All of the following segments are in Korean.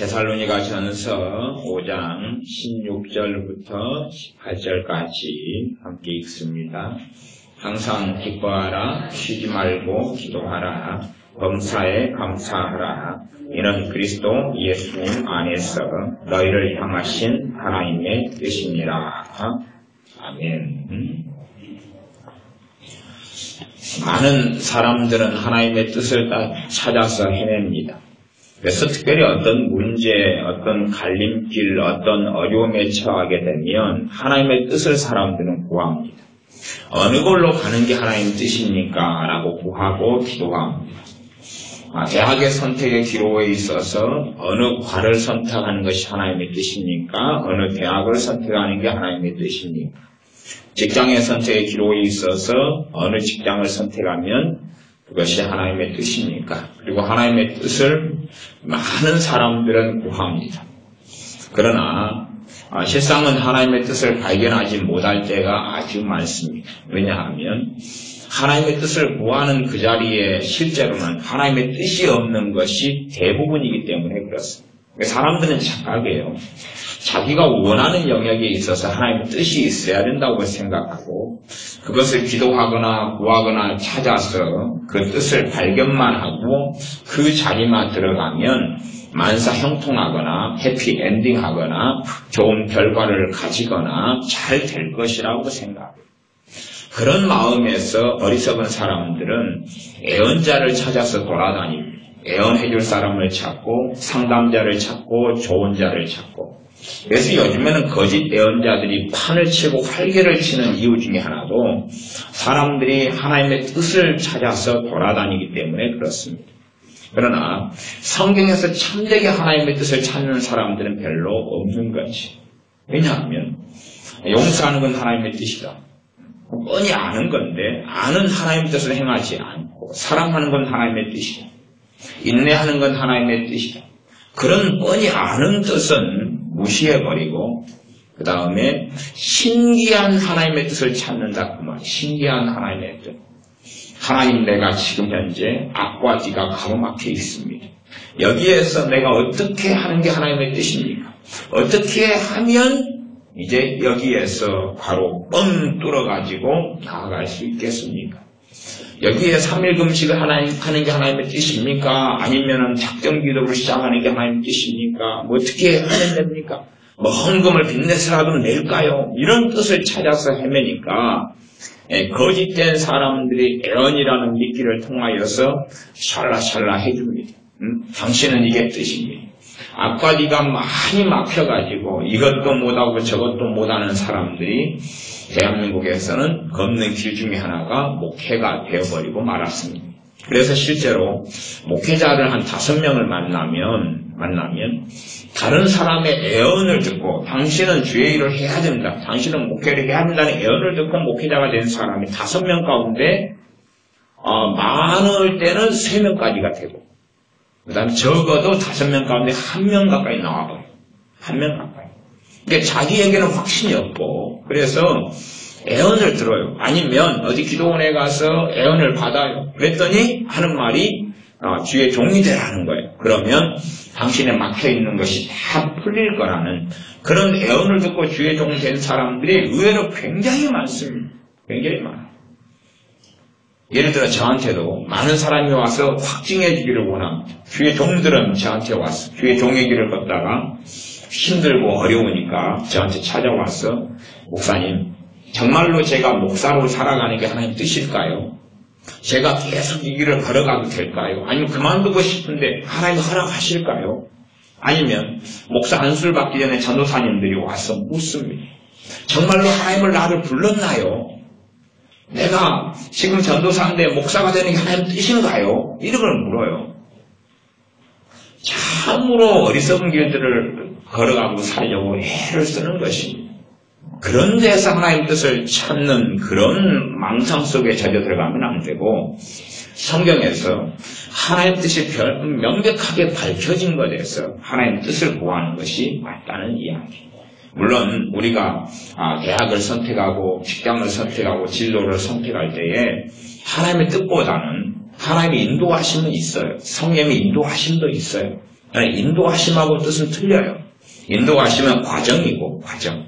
데살로니가전서 5장 16절부터 18절까지 함께 읽습니다. 항상 기뻐하라, 쉬지 말고 기도하라, 범사에 감사하라. 이는 그리스도 예수님 안에서 너희를 향하신 하나님의 뜻이니라. 아멘. 많은 사람들은 하나님의 뜻을 다 찾아서 헤맵니다. 그래서 특별히 어떤 문제, 어떤 갈림길, 어떤 어려움에 처하게 되면 하나님의 뜻을 사람들은 구합니다. 어느 걸로 가는 게 하나님의 뜻입니까? 라고 구하고 기도합니다. 대학의 선택의 기로에 있어서 어느 과를 선택하는 것이 하나님의 뜻입니까? 어느 대학을 선택하는 게 하나님의 뜻입니까? 직장의 선택의 기로에 있어서 어느 직장을 선택하면 그것이 하나님의 뜻입니까? 그리고 하나님의 뜻을 많은 사람들은 구합니다. 그러나 실상은 하나님의 뜻을 발견하지 못할 때가 아주 많습니다. 왜냐하면 하나님의 뜻을 구하는 그 자리에 실제로는 하나님의 뜻이 없는 것이 대부분이기 때문에 그렇습니다. 사람들은 착각해요. 자기가 원하는 영역에 있어서 하나님의 뜻이 있어야 된다고 생각하고 그것을 기도하거나 구하거나 찾아서 그 뜻을 발견만 하고 그 자리만 들어가면 만사 형통하거나 해피엔딩하거나 좋은 결과를 가지거나 잘 될 것이라고 생각합니다. 그런 마음에서 어리석은 사람들은 애언자를 찾아서 돌아다닙니다. 애언해줄 사람을 찾고 상담자를 찾고 좋은 자를 찾고 그래서 요즘에는 거짓 애언자들이 판을 치고 활개를 치는 이유 중에 하나도 사람들이 하나님의 뜻을 찾아서 돌아다니기 때문에 그렇습니다. 그러나 성경에서 참되게 하나님의 뜻을 찾는 사람들은 별로 없는 거지. 왜냐하면 용서하는 건 하나님의 뜻이다. 뻔히 아는 건데 아는 하나님의 뜻을 행하지 않고 사랑하는 건 하나님의 뜻이다. 인내하는 건 하나님의 뜻이다. 그런 뻔히 아는 뜻은 무시해버리고 그 다음에 신기한 하나님의 뜻을 찾는다 그 말. 신기한 하나님의 뜻. 하나님, 내가 지금 현재 악과 뒤가 가로막혀 있습니다. 여기에서 내가 어떻게 하는 게 하나님의 뜻입니까? 어떻게 하면 이제 여기에서 바로 뻥 뚫어가지고 나아갈 수 있겠습니까? 여기에 3일 금식을 하는 게 하나님의 뜻입니까? 아니면은 작정 기도를 시작하는 게 하나님의 뜻입니까? 뭐 어떻게 하면 됩니까? 뭐 헌금을 빚내서라도 낼까요? 이런 뜻을 찾아서 헤매니까 거짓된 사람들이 애언이라는 미끼를 통하여서 샬라샬라 해줍니다. 당신은 이게 뜻입니다. 악과 뒤가 많이 막혀가지고 이것도 못하고 저것도 못하는 사람들이 대한민국에서는 걷는 길 중에 하나가 목회가 되어버리고 말았습니다. 그래서 실제로 목회자를 한 5명을 만나면 다른 사람의 애언을 듣고 당신은 주의 일을 해야 된다. 당신은 목회를 해야 된다는 애언을 듣고 목회자가 된 사람이 5명 가운데 많을 때는 3명까지가 되고 그 다음에 적어도 5명 가운데 1명 가까이 나와버려요. 1명 가까이. 그러니까 자기에게는 확신이 없고 그래서 애언을 들어요. 아니면 어디 기도원에 가서 애언을 받아요. 그랬더니 하는 말이 주의 종이 되라는 거예요. 그러면 당신에 막혀있는 것이 다 풀릴 거라는 그런 애언을 듣고 주의 종 된 사람들이 의외로 굉장히 많습니다. 굉장히 많아요. 예를 들어 저한테도 많은 사람이 와서 확증해 주기를 원합니다. 주의 종들은 저한테 왔어. 주의 종의 길을 걷다가 힘들고 어려우니까 저한테 찾아와서 목사님, 정말로 제가 목사로 살아가는 게 하나님 뜻일까요? 제가 계속 이 길을 걸어가도 될까요? 아니면 그만두고 싶은데 하나님 허락하실까요? 아니면 목사 안수를 받기 전에 전도사님들이 와서 묻습니다. 정말로 하나님을 나를 불렀나요? 내가 지금 전도사인데 목사가 되는 게 하나님 뜻인가요? 이런 걸 물어요. 참으로 어리석은 길들을 걸어가고 살려고 애를 쓰는 것입니다. 그런 데서 하나님 뜻을 찾는 그런 망상 속에 젖어 들어가면 안 되고 성경에서 하나님 뜻이 명백하게 밝혀진 것에서 하나님 뜻을 구하는 것이 맞다는 이야기. 물론 우리가 대학을 선택하고 직장을 선택하고 진로를 선택할 때에 하나님의 뜻보다는 하나님의 인도하심은 있어요. 성령의 인도하심도 있어요. 인도하심하고 뜻은 틀려요. 인도하심은 과정이고 과정.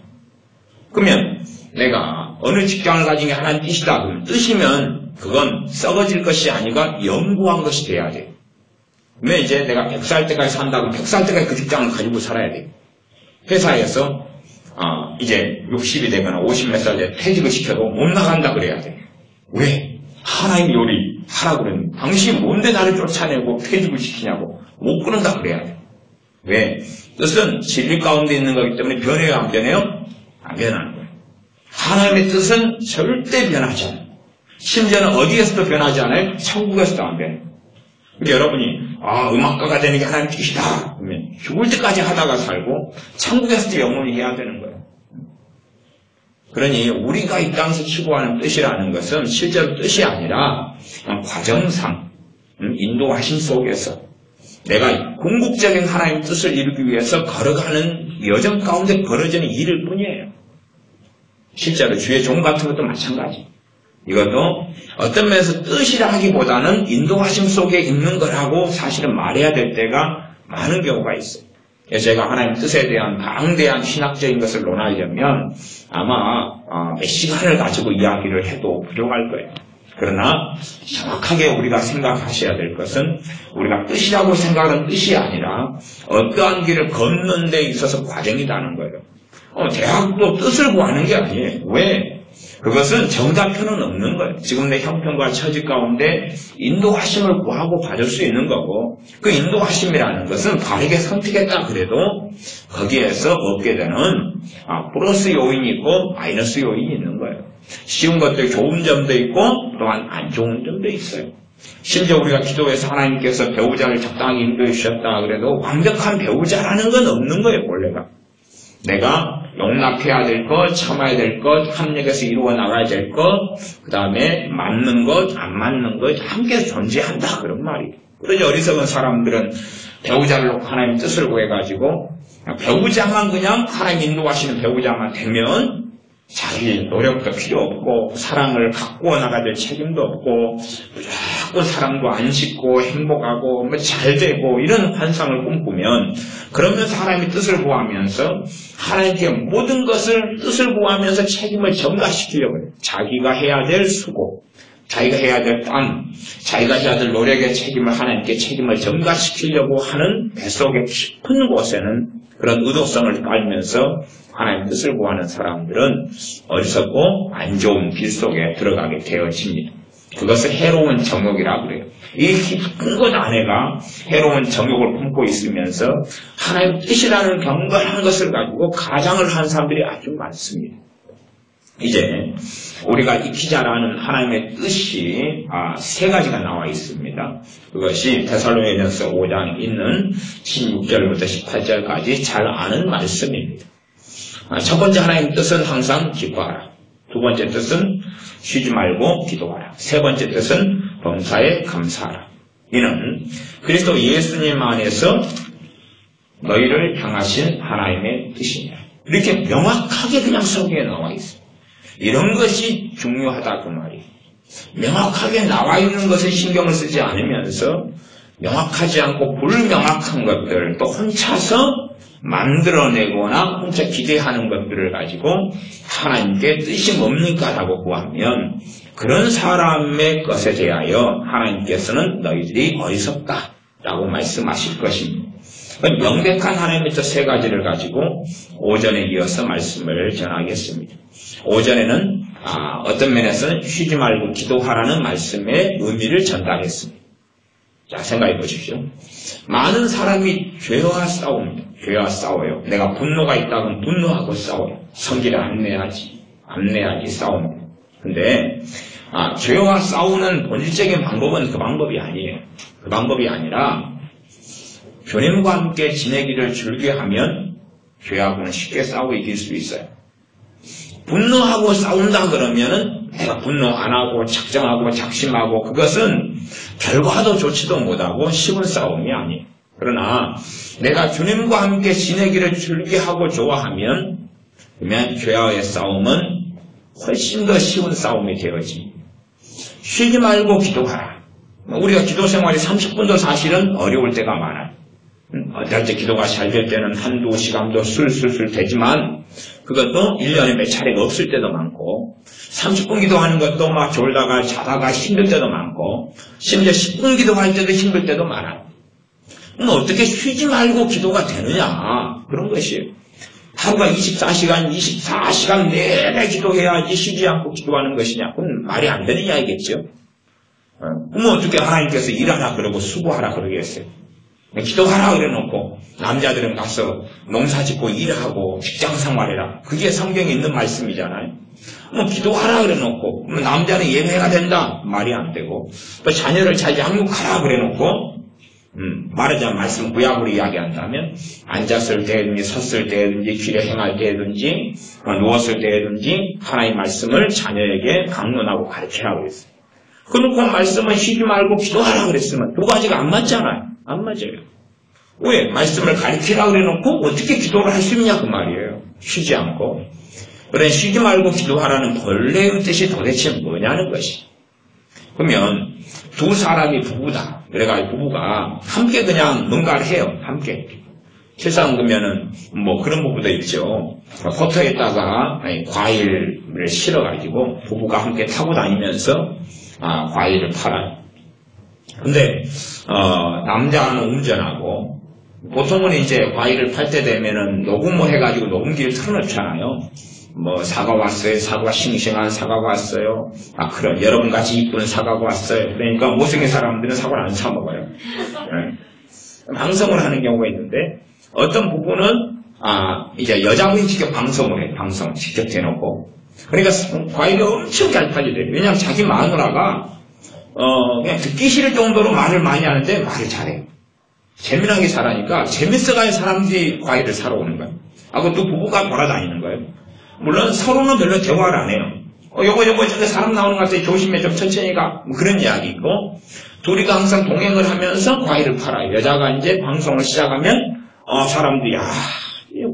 그러면 내가 어느 직장을 가진 게 하나님 뜻이다. 그러면 뜻이면 그건 썩어질 것이 아니라 영구한 것이 돼야 돼요. 그러면 이제 내가 100살 때까지 산다고 100살 때까지 그 직장을 가지고 살아야 돼요. 회사에서 이제 60이 되거나 50몇 살 때 퇴직을 시켜도 못 나간다 그래야 돼. 왜? 하나님 요리 하라고 그랬는데 당신이 뭔데 나를 쫓아내고 퇴직을 시키냐고 못 그런다 그래야 돼. 왜? 뜻은 진리 가운데 있는 거기 때문에 변해요 안 변해요? 안 변하는 거예요. 하나님의 뜻은 절대 변하지 않아요. 심지어는 어디에서도 변하지 않아요? 천국에서도 안 변해요. 여러분이 음악가가 되는 게 하나님 뜻이다 그러면 죽을 때까지 하다가 살고 천국에서도 영원히 해야 되는 거예요. 그러니 우리가 이 땅에서 추구하는 뜻이라는 것은 실제로 뜻이 아니라 그냥 과정상 인도하심 속에서 내가 궁극적인 하나님 뜻을 이루기 위해서 걸어가는 여정 가운데 벌어지는 일일 뿐이에요. 실제로 주의 종 같은 것도 마찬가지. 이것도 어떤 면에서 뜻이라기보다는 인도하심 속에 있는 거라고 사실은 말해야 될 때가 많은 경우가 있어요. 제가 하나님 뜻에 대한 방대한 신학적인 것을 논하려면 아마 몇 시간을 가지고 이야기를 해도 부족할 거예요. 그러나 정확하게 우리가 생각하셔야 될 것은 우리가 뜻이라고 생각하는 뜻이 아니라 어떠한 길을 걷는 데 있어서 과정이라는 거예요. 대학도 뜻을 구하는 게 아니에요. 왜? 그것은 정답표는 없는 거예요. 지금 내 형편과 처지 가운데 인도하심을 구하고 받을 수 있는 거고 그 인도하심이라는 것은 바르게 선택했다 그래도 거기에서 얻게 되는 플러스 요인이 있고 마이너스 요인이 있는 거예요. 쉬운 것도 좋은 점도 있고 또한 안 좋은 점도 있어요. 심지어 우리가 기도해서 하나님께서 배우자를 적당히 인도해 주셨다 그래도 완벽한 배우자라는 건 없는 거예요. 원래가. 내가 용납해야 될 것, 참아야 될 것, 합력해서 이루어 나가야 될 것, 그 다음에 맞는 것, 안 맞는 것 함께 존재한다 그런 말이에요. 그러니 어리석은 사람들은 배우자를 놓고 하나님 뜻을 구해가지고 배우자만 그냥 하나님 인도하시는 배우자만 되면 자기 노력도 필요 없고 사랑을 갖고 나가야 될 책임도 없고 무조건 사랑도 안 싣고 행복하고 잘 되고 이런 환상을 꿈꾸면 그러면서 하나님의 뜻을 구하면서 하나님께 모든 것을 뜻을 구하면서 책임을 전가시키려고 해요. 자기가 해야 될 수고, 자기가 해야 될 땀, 자기가 해야 될 노력의 책임을 하나님께 책임을 전가시키려고 하는 뱃속의 깊은 곳에는 그런 의도성을 깔면서 하나님의 뜻을 구하는 사람들은 어리석고 안 좋은 길 속에 들어가게 되어집니다. 그것을 해로운 정욕이라고 그래요. 이 깊은 곳 안에가 해로운 정욕을 품고 있으면서 하나님의 뜻이라는 경건한 것을 가지고 가장을 한 사람들이 아주 많습니다. 이제 우리가 익히자라는 하나님의 뜻이 세 가지가 나와 있습니다. 그것이 데살로니가전서 5장에 있는 16절부터 18절까지 잘 아는 말씀입니다. 첫 번째 하나님의 뜻은 항상 기뻐하라. 두 번째 뜻은 쉬지 말고 기도하라. 세 번째 뜻은 범사에 감사하라. 이는 그리스도 예수님 안에서 너희를 향하신 하나님의 뜻이냐. 이렇게 명확하게 그냥 성경에 나와 있어요. 이런 것이 중요하다 그 말이에요. 명확하게 나와 있는 것에 신경을 쓰지 않으면서 명확하지 않고 불명확한 것들 또 혼자서 만들어내거나 혼자 기대하는 것들을 가지고 하나님께 뜻이 뭡니까라고 구하면 그런 사람의 것에 대하여 하나님께서는 너희들이 어리석다라고 말씀하실 것입니다. 명백한 하나님의 뜻 세 가지를 가지고 오전에 이어서 말씀을 전하겠습니다. 오전에는 어떤 면에서는 쉬지 말고 기도하라는 말씀의 의미를 전달했습니다. 자, 생각해 보십시오. 많은 사람이 죄와 싸웁니다. 죄와 싸워요. 내가 분노가 있다 그러면 분노하고 싸워요. 성질을 안 내야지 싸웁니다. 근데 죄와 싸우는 본질적인 방법은 그 방법이 아니에요. 그 방법이 아니라 주님과 함께 지내기를 즐겨하면 죄하고는 쉽게 싸워 이길 수 있어요. 분노하고 싸운다 그러면은 내가 분노 안 하고 작정하고 작심하고 그것은 결과도 좋지도 못하고 쉬운 싸움이 아니에요. 그러나 내가 주님과 함께 지내기를 즐겨하고 좋아하면 그러면 죄와의 싸움은 훨씬 더 쉬운 싸움이 되어지. 쉬지 말고 기도하라. 우리가 기도 생활이 30분도 사실은 어려울 때가 많아요. 어떨 때 기도가 잘 될 때는 한두 시간도 술술술 되지만 그것도 1년에 몇 차례가 없을 때도 많고 30분 기도하는 것도 막 졸다가 자다가 힘들 때도 많고 심지어 10분 기도할 때도 힘들 때도 많아요. 그럼 어떻게 쉬지 말고 기도가 되느냐 그런 것이에요. 하루가 24시간 내내 기도해야지 쉬지 않고 기도하는 것이냐 그건 말이 안 되는 이야기겠죠. 그럼 어떻게 하나님께서 일하라 그러고 수고하라 그러겠어요. 기도하라 그래놓고 남자들은 가서 농사짓고 일하고 직장생활해라. 그게 성경에 있는 말씀이잖아요. 뭐 기도하라 그래놓고 남자는 예배가 된다. 말이 안 되고 또 자녀를 잘 양육하라 그래놓고 말하자면 말씀 구약으로 이야기한다면 앉았을 때든지 섰을 때든지 길에 행할 때든지 누웠을 때든지 하나님의 말씀을 자녀에게 강론하고 가르치라고 그랬어요. 그놓고 말씀은 쉬지 말고 기도하라 그랬으면 두 가지가 안 맞잖아요. 안 맞아요. 왜? 말씀을 가르치라 그래놓고 어떻게 기도를 할 수 있냐 그 말이에요. 쉬지 않고. 그래 쉬지 말고 기도하라는 본래의 뜻이 도대체 뭐냐는 것이. 그러면 두 사람이 부부다. 그래가지고 부부가 함께 그냥 뭔가를 해요. 함께. 실상 그러면은 뭐 그런 부부도 있죠. 포터에다가 과일을 실어가지고 부부가 함께 타고 다니면서 과일을 팔아요. 근데 남자는 운전하고 보통은 이제 과일을 팔 때 되면은 녹음을 해가지고 녹음기를 틀어놓잖아요. 뭐 사과 왔어요. 사과 싱싱한 사과가 왔어요. 그럼 여러분같이 이쁜 사과가 왔어요. 그러니까 못생긴 사람들은 사과를 안 사 먹어요. 네. 방송을 하는 경우가 있는데 어떤 부분은 이제 여자분이 직접 방송을 해요. 방송 직접 대놓고. 그러니까 과일이 엄청 잘 팔리대요. 왜냐하면 자기 마누라가 그냥 듣기 싫을 정도로 말을 많이 하는데 말을 잘해요. 재미나게 잘하니까 재밌어가지고 사람들이 과일을 사러 오는 거예요. 그것도 부부가 돌아다니는 거예요. 물론 서로는 별로 대화를 안 해요. 요거 저거 사람 나오는 것 같아 조심해 좀 천천히 가 뭐 그런 이야기 있고 둘이가 항상 동행을 하면서 과일을 팔아요. 여자가 이제 방송을 시작하면 사람들이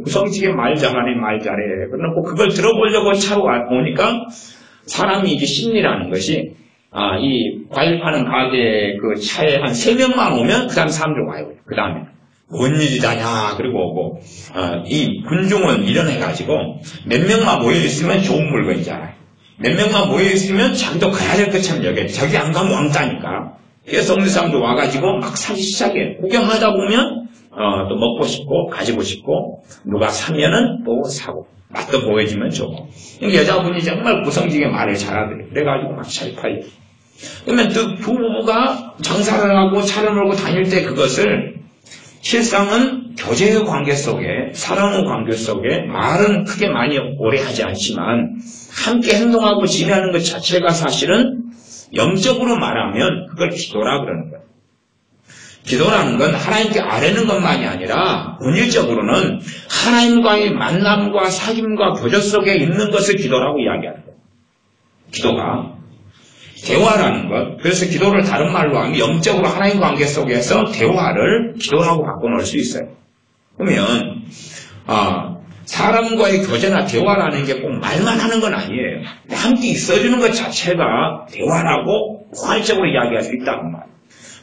구성지게 말 잘하네 말 잘해. 그래놓고 그걸 들어보려고 차로 오니까 사람이 이게 심리라는 것이 이 과일 파는 가게 그 차에 한 3명만 오면 그 다음 사람들 와요. 그 다음에 뭔 일이다냐 그리고 오고 이 군중은 일어나가지고 몇 명만 모여있으면 좋은 물건이잖아요. 몇 명만 모여있으면 자기도 가야 될 것처럼 여겨요. 저기 안 가면 왕따니까. 그래서 동네 사람도 와가지고 막 사기 시작해. 구경하다 보면 또 먹고 싶고 가지고 싶고 누가 사면은 또 사고 맛도 보여주면 좋고. 여자분이 정말 구성지게 말을 잘하더래요. 그래가지고 막 잘 팔려. 그러면 그 부부가 장사를 하고 차를 몰고 다닐 때 그것을 실상은 교제의 관계 속에 사랑의 관계 속에 말은 크게 많이 오래 하지 않지만 함께 행동하고 지내는 것 자체가 사실은 영적으로 말하면 그걸 기도라 그러는 거예요. 기도라는 건 하나님께 아뢰는 것만이 아니라 본질적으로는 하나님과의 만남과 사귐과 교제 속에 있는 것을 기도라고 이야기하는 거예요. 기도가 대화라는 것. 그래서 기도를 다른 말로 하면 영적으로 하나님 관계 속에서 대화를 기도라고 바꿔놓을 수 있어요. 그러면 사람과의 교제나 대화라는 게 꼭 말만 하는 건 아니에요. 함께 있어주는 것 자체가 대화라고 포괄적으로 이야기할 수 있다고 말이에요.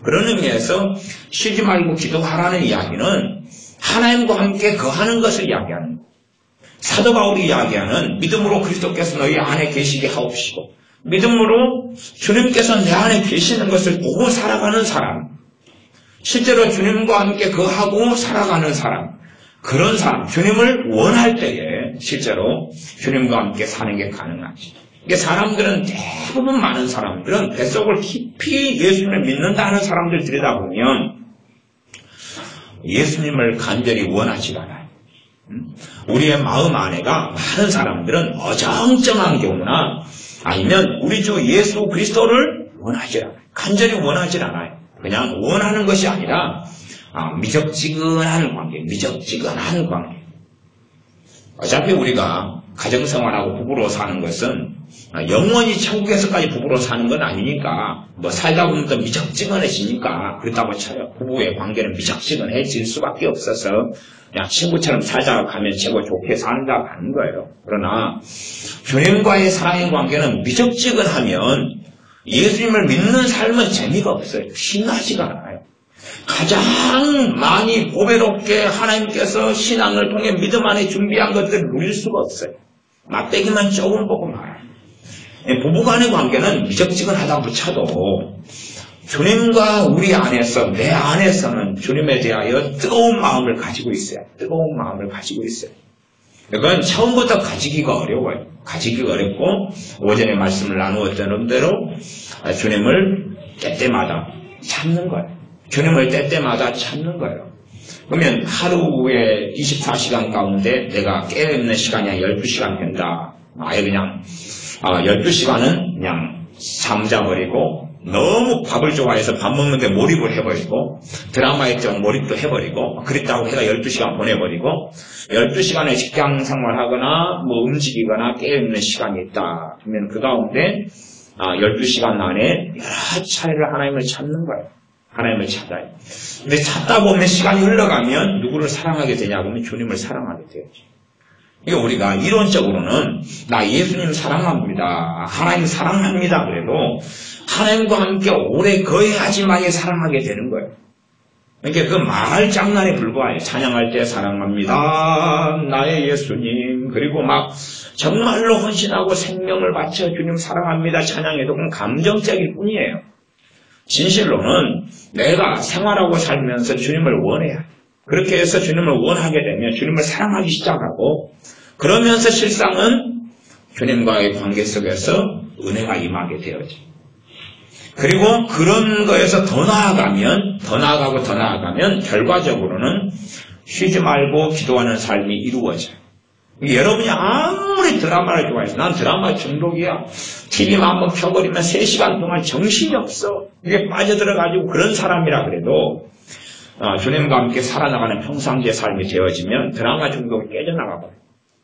그런 의미에서 쉬지 말고 기도하라는 이야기는 하나님과 함께 거하는 것을 이야기하는 거예요. 사도 바울이 이야기하는 믿음으로 그리스도께서 너희 안에 계시게 하옵시고 믿음으로 주님께서 내 안에 계시는 것을 보고 살아가는 사람, 실제로 주님과 함께 거하고 살아가는 사람, 그런 사람, 주님을 원할 때에 실제로 주님과 함께 사는 게 가능하지. 이게 사람들은 대부분 많은 사람들은 뱃속을 깊이 예수님을 믿는다는 사람들 들여다보면 예수님을 간절히 원하지 않아요. 우리의 마음 안에가 많은 사람들은 어정쩡한 경우나 아니면 우리 주 예수 그리스도를 원하지 않아요. 간절히 원하지 않아요. 그냥 원하는 것이 아니라 미적지근한 관계, 미적지근한 관계. 어차피 우리가 가정생활하고 부부로 사는 것은 영원히 천국에서까지 부부로 사는 건 아니니까 뭐 살다 보면 또 미적지근해지니까 그렇다고 쳐요. 부부의 관계는 미적지근해질 수밖에 없어서 그냥 친구처럼 살다가 가면 최고 좋게 산다 가는 거예요. 그러나 주님과의 사랑의 관계는 미적지근하면 예수님을 믿는 삶은 재미가 없어요. 신나지가 않아요. 가장 많이 보배롭게 하나님께서 신앙을 통해 믿음 안에 준비한 것들을 누릴 수가 없어요. 막대기만 조금 보고 말아요. 부부간의 관계는 미적지근하다고 쳐도 주님과 우리 안에서, 내 안에서는 주님에 대하여 뜨거운 마음을 가지고 있어요. 뜨거운 마음을 가지고 있어요. 이건 처음부터 가지기가 어려워요. 가지기가 어렵고 오전에 말씀을 나누었던 대로 주님을 때때마다 찾는 거예요. 주님을 때때마다 찾는 거예요. 그러면 하루에 24시간 가운데 내가 깨어있는 시간이 한 12시간 된다. 아예 그냥 12시간은 그냥 잠자버리고 너무 밥을 좋아해서 밥 먹는데 몰입을 해버리고 드라마에 좀 몰입도 해버리고 그랬다고 해서 12시간 보내버리고 12시간의 직장 생활하거나 뭐 움직이거나 깨어있는 시간이 있다. 그러면 그 가운데 12시간 안에 여러 차례를 하나님을 찾는 거예요. 하나님을 찾아요. 근데 찾다 보면 시간이 흘러가면 누구를 사랑하게 되냐 그러면 주님을 사랑하게 되죠. 이게 우리가 이론적으로는 나 예수님 사랑합니다. 하나님 사랑합니다. 그래도 하나님과 함께 오래 거해야지만이 사랑하게 되는 거예요. 그러니까 그 말 장난에 불과해요. 찬양할 때 사랑합니다. 나의 예수님. 그리고 막 정말로 헌신하고 생명을 바쳐 주님 사랑합니다. 찬양해도 그건 감정적일 뿐이에요. 진실로는 내가 생활하고 살면서 주님을 원해야 해요. 그렇게 해서 주님을 원하게 되면 주님을 사랑하기 시작하고 그러면서 실상은 주님과의 관계 속에서 은혜가 임하게 되어져. 그리고 그런 거에서 더 나아가면 결과적으로는 쉬지 말고 기도하는 삶이 이루어져요. 여러분이 아무리 드라마를 좋아해서 난 드라마 중독이야. TV만 한번 켜버리면 3시간 동안 정신이 없어. 이게 빠져들어가지고 그런 사람이라 그래도 주님과 함께 살아나가는 평상시의 삶이 되어지면 드라마 중독이 깨져나가버려요.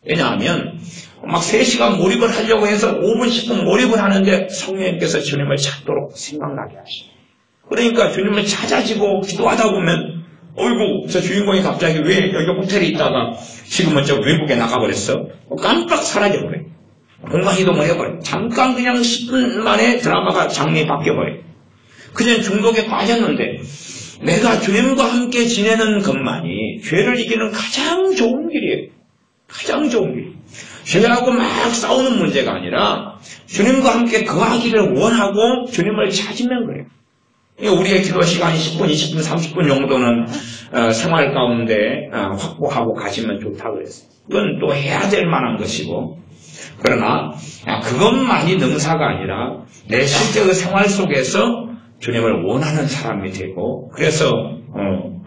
왜냐하면 막 3시간 몰입을 하려고 해서 5분, 10분 몰입을 하는데 성령님께서 주님을 찾도록 생각나게 하시죠. 그러니까 주님을 찾아지고 기도하다 보면 어이구 저 주인공이 갑자기 왜 여기 호텔에 있다가 지금은 저 외국에 나가버렸어? 깜빡 사라져버려요. 공간 이동을 해버려요. 잠깐 그냥 10분 만에 드라마가 장면이 바뀌어버려요. 그냥 중독에 빠졌는데 내가 주님과 함께 지내는 것만이 죄를 이기는 가장 좋은 길이에요. 가장 좋은 길. 죄하고 막 싸우는 문제가 아니라 주님과 함께 거하기를 원하고 주님을 찾으면 그래요. 우리의 기도 시간이 10분, 20분, 30분 정도는 생활 가운데 확보하고 가시면 좋다고 그랬어요. 그건 또 해야 될 만한 것이고 그러나 그것만이 능사가 아니라 내 실제의 생활 속에서 주님을 원하는 사람이 되고 그래서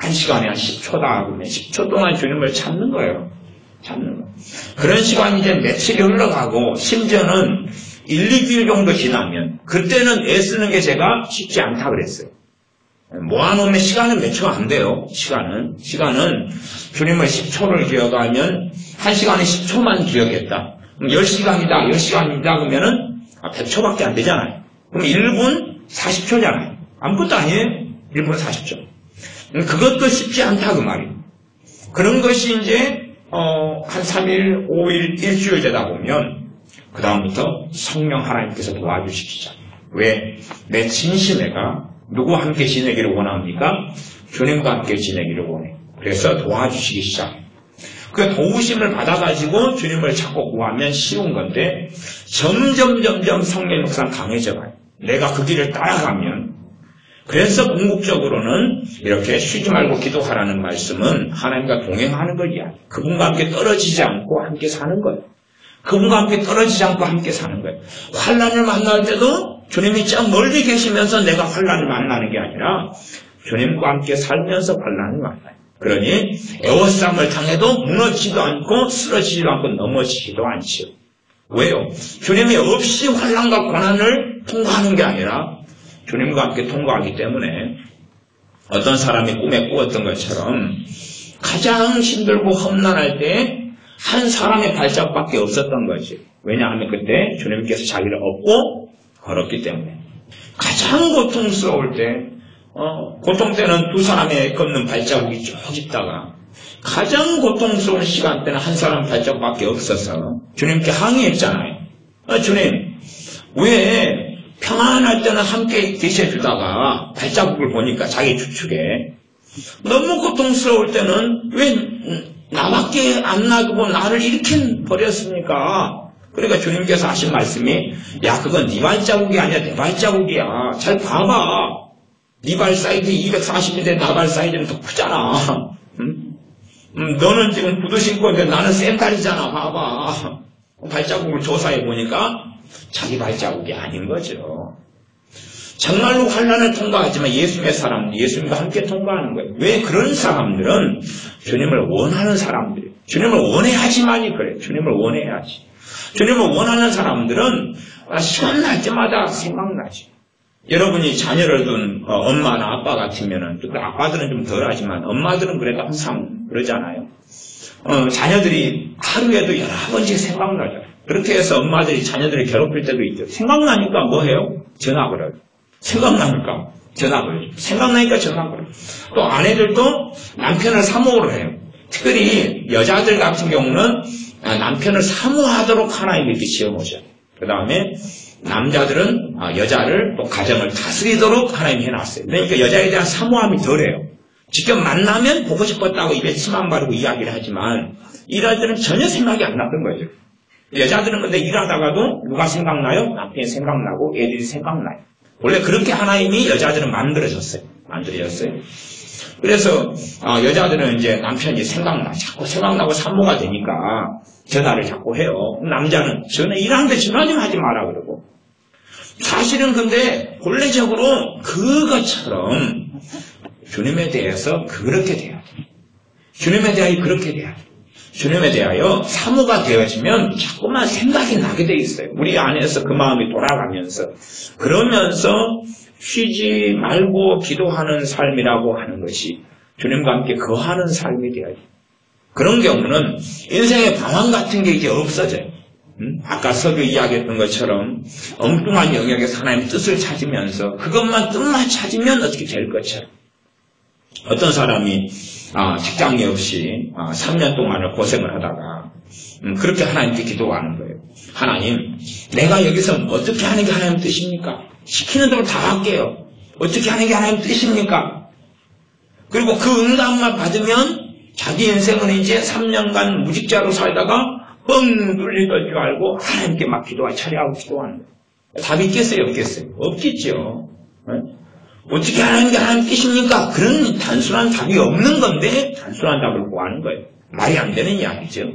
1시간에 한 10초다 그러면 10초 동안 주님을 찾는 거예요. 찾는 거. 그런 시간이 이제 며칠이 흘러가고 심지어는 1, 2주일 정도 지나면 그때는 애쓰는 게 제가 쉽지 않다 그랬어요. 모아놓으면 시간은 몇 초가 안 돼요. 시간은 주님을 10초를 기억하면 1시간에 10초만 기억했다. 그럼 10시간이다 10시간이다 그러면은 100초밖에 안 되잖아요. 그럼 1분 40초잖아요. 아무것도 아니에요. 1분 40초. 그것도 쉽지 않다 그 말이에요. 그런 것이 이제 한 3일, 5일, 일주일 되다 보면 그 다음부터 성령 하나님께서 도와주시기 시작. 왜? 내 진심애가 누구와 함께 지내기를 원합니까? 주님과 함께 지내기를 원해. 그래서 도와주시기 시작. 그 도우심을 받아가지고 주님을 찾고 구하면 쉬운 건데 점점 성령 역사가 강해져가요. 내가 그 길을 따라가면 그래서 궁극적으로는 이렇게 쉬지 말고 기도하라는 말씀은 하나님과 동행하는 거야. 그분과 함께 떨어지지 않고 함께 사는 거예요. 그분과 함께 떨어지지 않고 함께 사는 거예요. 환난을 만날 때도 주님이 저 멀리 계시면서 내가 환난을 만나는 게 아니라 주님과 함께 살면서 환난을 만나요. 그러니 애워싸움을 당해도 무너지지도 않고 쓰러지지도 않고 넘어지지도 않지요. 왜요? 주님이 없이 환난과 고난을 통과하는 게 아니라 주님과 함께 통과하기 때문에 어떤 사람이 꿈에 꾸었던 것처럼 가장 힘들고 험난할 때 한 사람의 발자국밖에 없었던 거지. 왜냐하면 그때 주님께서 자기를 업고 걸었기 때문에. 가장 고통스러울 때 고통 때는 두 사람의 걷는 발자국이 쭉 있다가 가장 고통스러운 시간 때는 한 사람 발자국밖에 없어서 주님께 항의했잖아요. 주님 왜 평안할 때는 함께 계셔주다가 발자국을 보니까 자기 추측에 너무 고통스러울 때는 왜 나밖에 안 놔두고 나를 이렇게 버렸습니까? 그러니까 주님께서 하신 말씀이 야 그건 네 발자국이 아니라 내 발자국이야. 잘 봐봐. 네 발 사이즈 240인데 나 발 사이즈는 더 크잖아. 너는 지금 구두 신고 있는데 나는 샌달이잖아. 봐봐. 발자국을 조사해 보니까 자기 발자국이 아닌 거죠. 정말로 환난을 통과하지만 예수님의 사람, 예수님과 함께 통과하는 거예요. 왜 그런 사람들은 주님을 원하는 사람들이에요. 주님을 원해야지만이 그래요. 주님을 원해야지. 주님을 원하는 사람들은 시간 날 때마다 생각나지. 여러분이 자녀를 둔 엄마나 아빠 같으면은, 아빠들은 좀 덜하지만 엄마들은 그래도 항상 그러잖아요. 자녀들이 하루에도 여러 번씩 생각나죠. 그렇게 해서 엄마들이 자녀들을 괴롭힐 때도 있죠. 생각나니까 뭐 해요? 전화 걸어요. 생각나니까 전화 걸어요. 생각나니까 전화 걸어요. 또 아내들도 남편을 사모를 해요. 특별히 여자들 같은 경우는 남편을 사모하도록 하나님 이렇게 지어놓으셔요. 그 다음에 남자들은 여자를 또 가정을 다스리도록 하나님 해놨어요. 그러니까 여자에 대한 사모함이 덜해요. 직접 만나면 보고 싶었다고 입에 침 안 바르고 이야기를 하지만 일할 때는 전혀 생각이 안 났던 거죠. 여자들은 근데 일하다가도 누가 생각나요? 남편이 생각나고 애들이 생각나요. 원래 그렇게 하나님이 여자들은 만들어졌어요. 그래서 여자들은 이제 남편이 자꾸 생각나고 산모가 되니까 전화를 자꾸 해요. 남자는 전에 일하는데 전화 좀 하지 마라 그러고. 사실은 근데 본래적으로 그것처럼 주님에 대해서 그렇게 돼야 돼. 주님에 대하여 그렇게 돼야 돼. 주님에 대하여 사모가 되어지면 자꾸만 생각이 나게 돼 있어요. 우리 안에서 그 마음이 돌아가면서 그러면서 쉬지 말고 기도하는 삶이라고 하는 것이 주님과 함께 거하는 삶이 되어야 돼요. 그런 경우는 인생의 방황 같은 게 이제 없어져요. 아까 설교 이야기했던 것처럼 엉뚱한 영역에서 하나님의 뜻을 찾으면서 그것만 뜻만 찾으면 어떻게 될 것처럼. 어떤 사람이 직장이 없이 3년 동안을 고생을 하다가 그렇게 하나님께 기도하는 거예요. 하나님, 내가 여기서 어떻게 하는 게 하나님 뜻입니까? 시키는 대로 다 할게요. 어떻게 하는 게 하나님 뜻입니까? 그리고 그 응답만 받으면 자기 인생은 이제 3년간 무직자로 살다가 뻥 뚫릴 줄 알고 하나님께 막 철회하고 기도하는 거예요. 답이 있겠어요? 없겠어요? 없겠죠. 네? 어떻게 하는 게 하나님 뜻입니까? 그런 단순한 답이 없는 건데 단순한 답을 구하는 거예요. 말이 안 되는 이야기죠.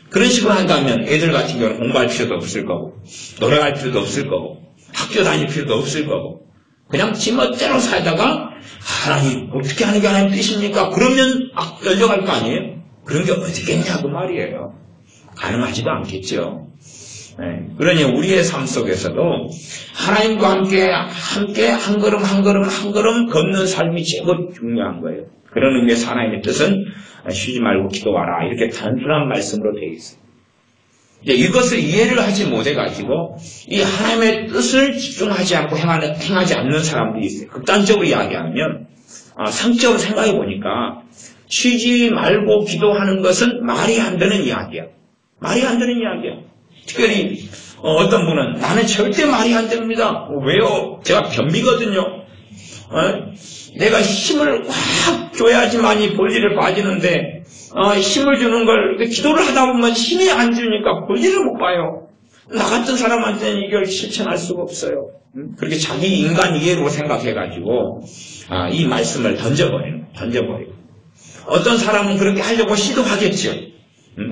그런 식으로 한다면 애들 같은 경우는 공부할 필요도 없을 거고 노래할 필요도 없을 거고 학교 다닐 필요도 없을 거고 그냥 지 멋대로 살다가 하나님 어떻게 하는 게 하나님 뜻입니까? 그러면 열려갈 거 아니에요? 그런 게 어디겠냐고 말이에요. 가능하지도 않겠죠. 네. 그러니 우리의 삶 속에서도 하나님과 함께 한 걸음 한 걸음 걷는 삶이 제일 중요한 거예요. 그런 의미에서 하나님의 뜻은 쉬지 말고 기도하라 이렇게 단순한 말씀으로 되어 있어요. 이제 이것을 이해를 하지 못해가지고 이 하나님의 뜻을 집중하지 않고 행하지 않는 사람들이 있어요. 극단적으로 이야기하면 상적으로 생각해 보니까 쉬지 말고 기도하는 것은 말이 안 되는 이야기야. 말이 안 되는 이야기야. 특별히 어떤 분은 나는 절대 말이 안 됩니다. 왜요? 제가 변비거든요. 내가 힘을 확 줘야지만이 볼일을 봐지는데 힘을 주는 걸 기도를 하다 보면 힘이 안 주니까 볼일을 못 봐요. 나 같은 사람한테는 이걸 실천할 수가 없어요. 그렇게 자기 인간 이해로 생각해가지고 이 말씀을 던져버려요. 어떤 사람은 그렇게 하려고 시도하겠죠.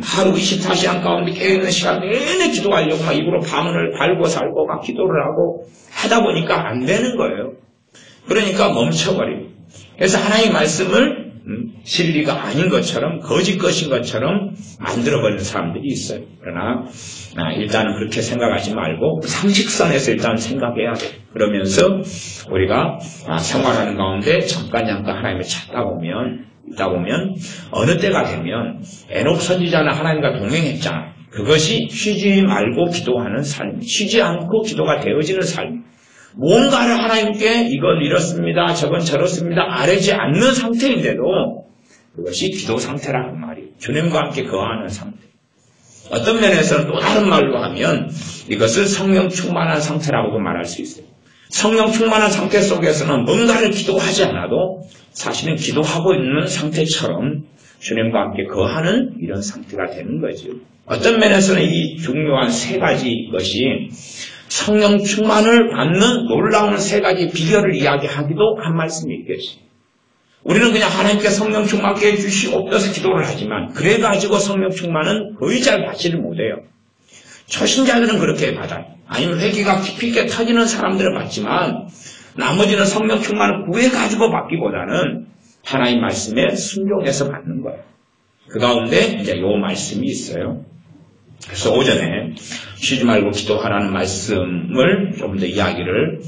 하루 24시간 가운데 깨어있는 시간 내내 기도하려고 막 입으로 밤을 갈고 살고 막 기도를 하고 하다 보니까 안 되는 거예요. 그러니까 멈춰버리고. 그래서 하나님의 말씀을 진리가 아닌 것처럼 거짓 것인 것처럼 만들어버리는 사람들이 있어요. 그러나 일단은 그렇게 생각하지 말고 상식선에서 일단 생각해야 돼요. 그러면서 우리가 생활하는 가운데 잠깐 하나님을 찾다 보면 어느 때가 되면 에녹 선지자는 하나님과 동행했잖아요. 그것이 쉬지 말고 기도하는 삶, 쉬지 않고 기도가 되어지는 삶. 뭔가를 하나님께 이건 이렇습니다, 저건 저렇습니다 아뢰지 않는 상태인데도 그것이 기도 상태라는 말이에요. 주님과 함께 거하는 상태. 어떤 면에서는 또 다른 말로 하면 이것을 성령 충만한 상태라고도 말할 수 있어요. 성령 충만한 상태 속에서는 뭔가를 기도하지 않아도 사실은 기도하고 있는 상태처럼 주님과 함께 거하는 이런 상태가 되는 거죠. 어떤 면에서는 이 중요한 세 가지 것이 성령 충만을 받는 놀라운 세 가지 비결을 이야기하기도 한 말씀이 있겠지. 우리는 그냥 하나님께 성령 충만케 해주시옵소서 기도를 하지만 그래가지고 성령 충만은 거의 잘 받지를 못해요. 초신자들은 그렇게 받아요. 아니면 회개가 깊이 있게 터지는 사람들은 받지만 나머지는 성령 충만을 구해가지고 받기보다는 하나님 말씀에 순종해서 받는 거예요. 그 가운데 이제 요 말씀이 있어요. 그래서 오전에 쉬지 말고 기도하라는 말씀을 조금 더 이야기를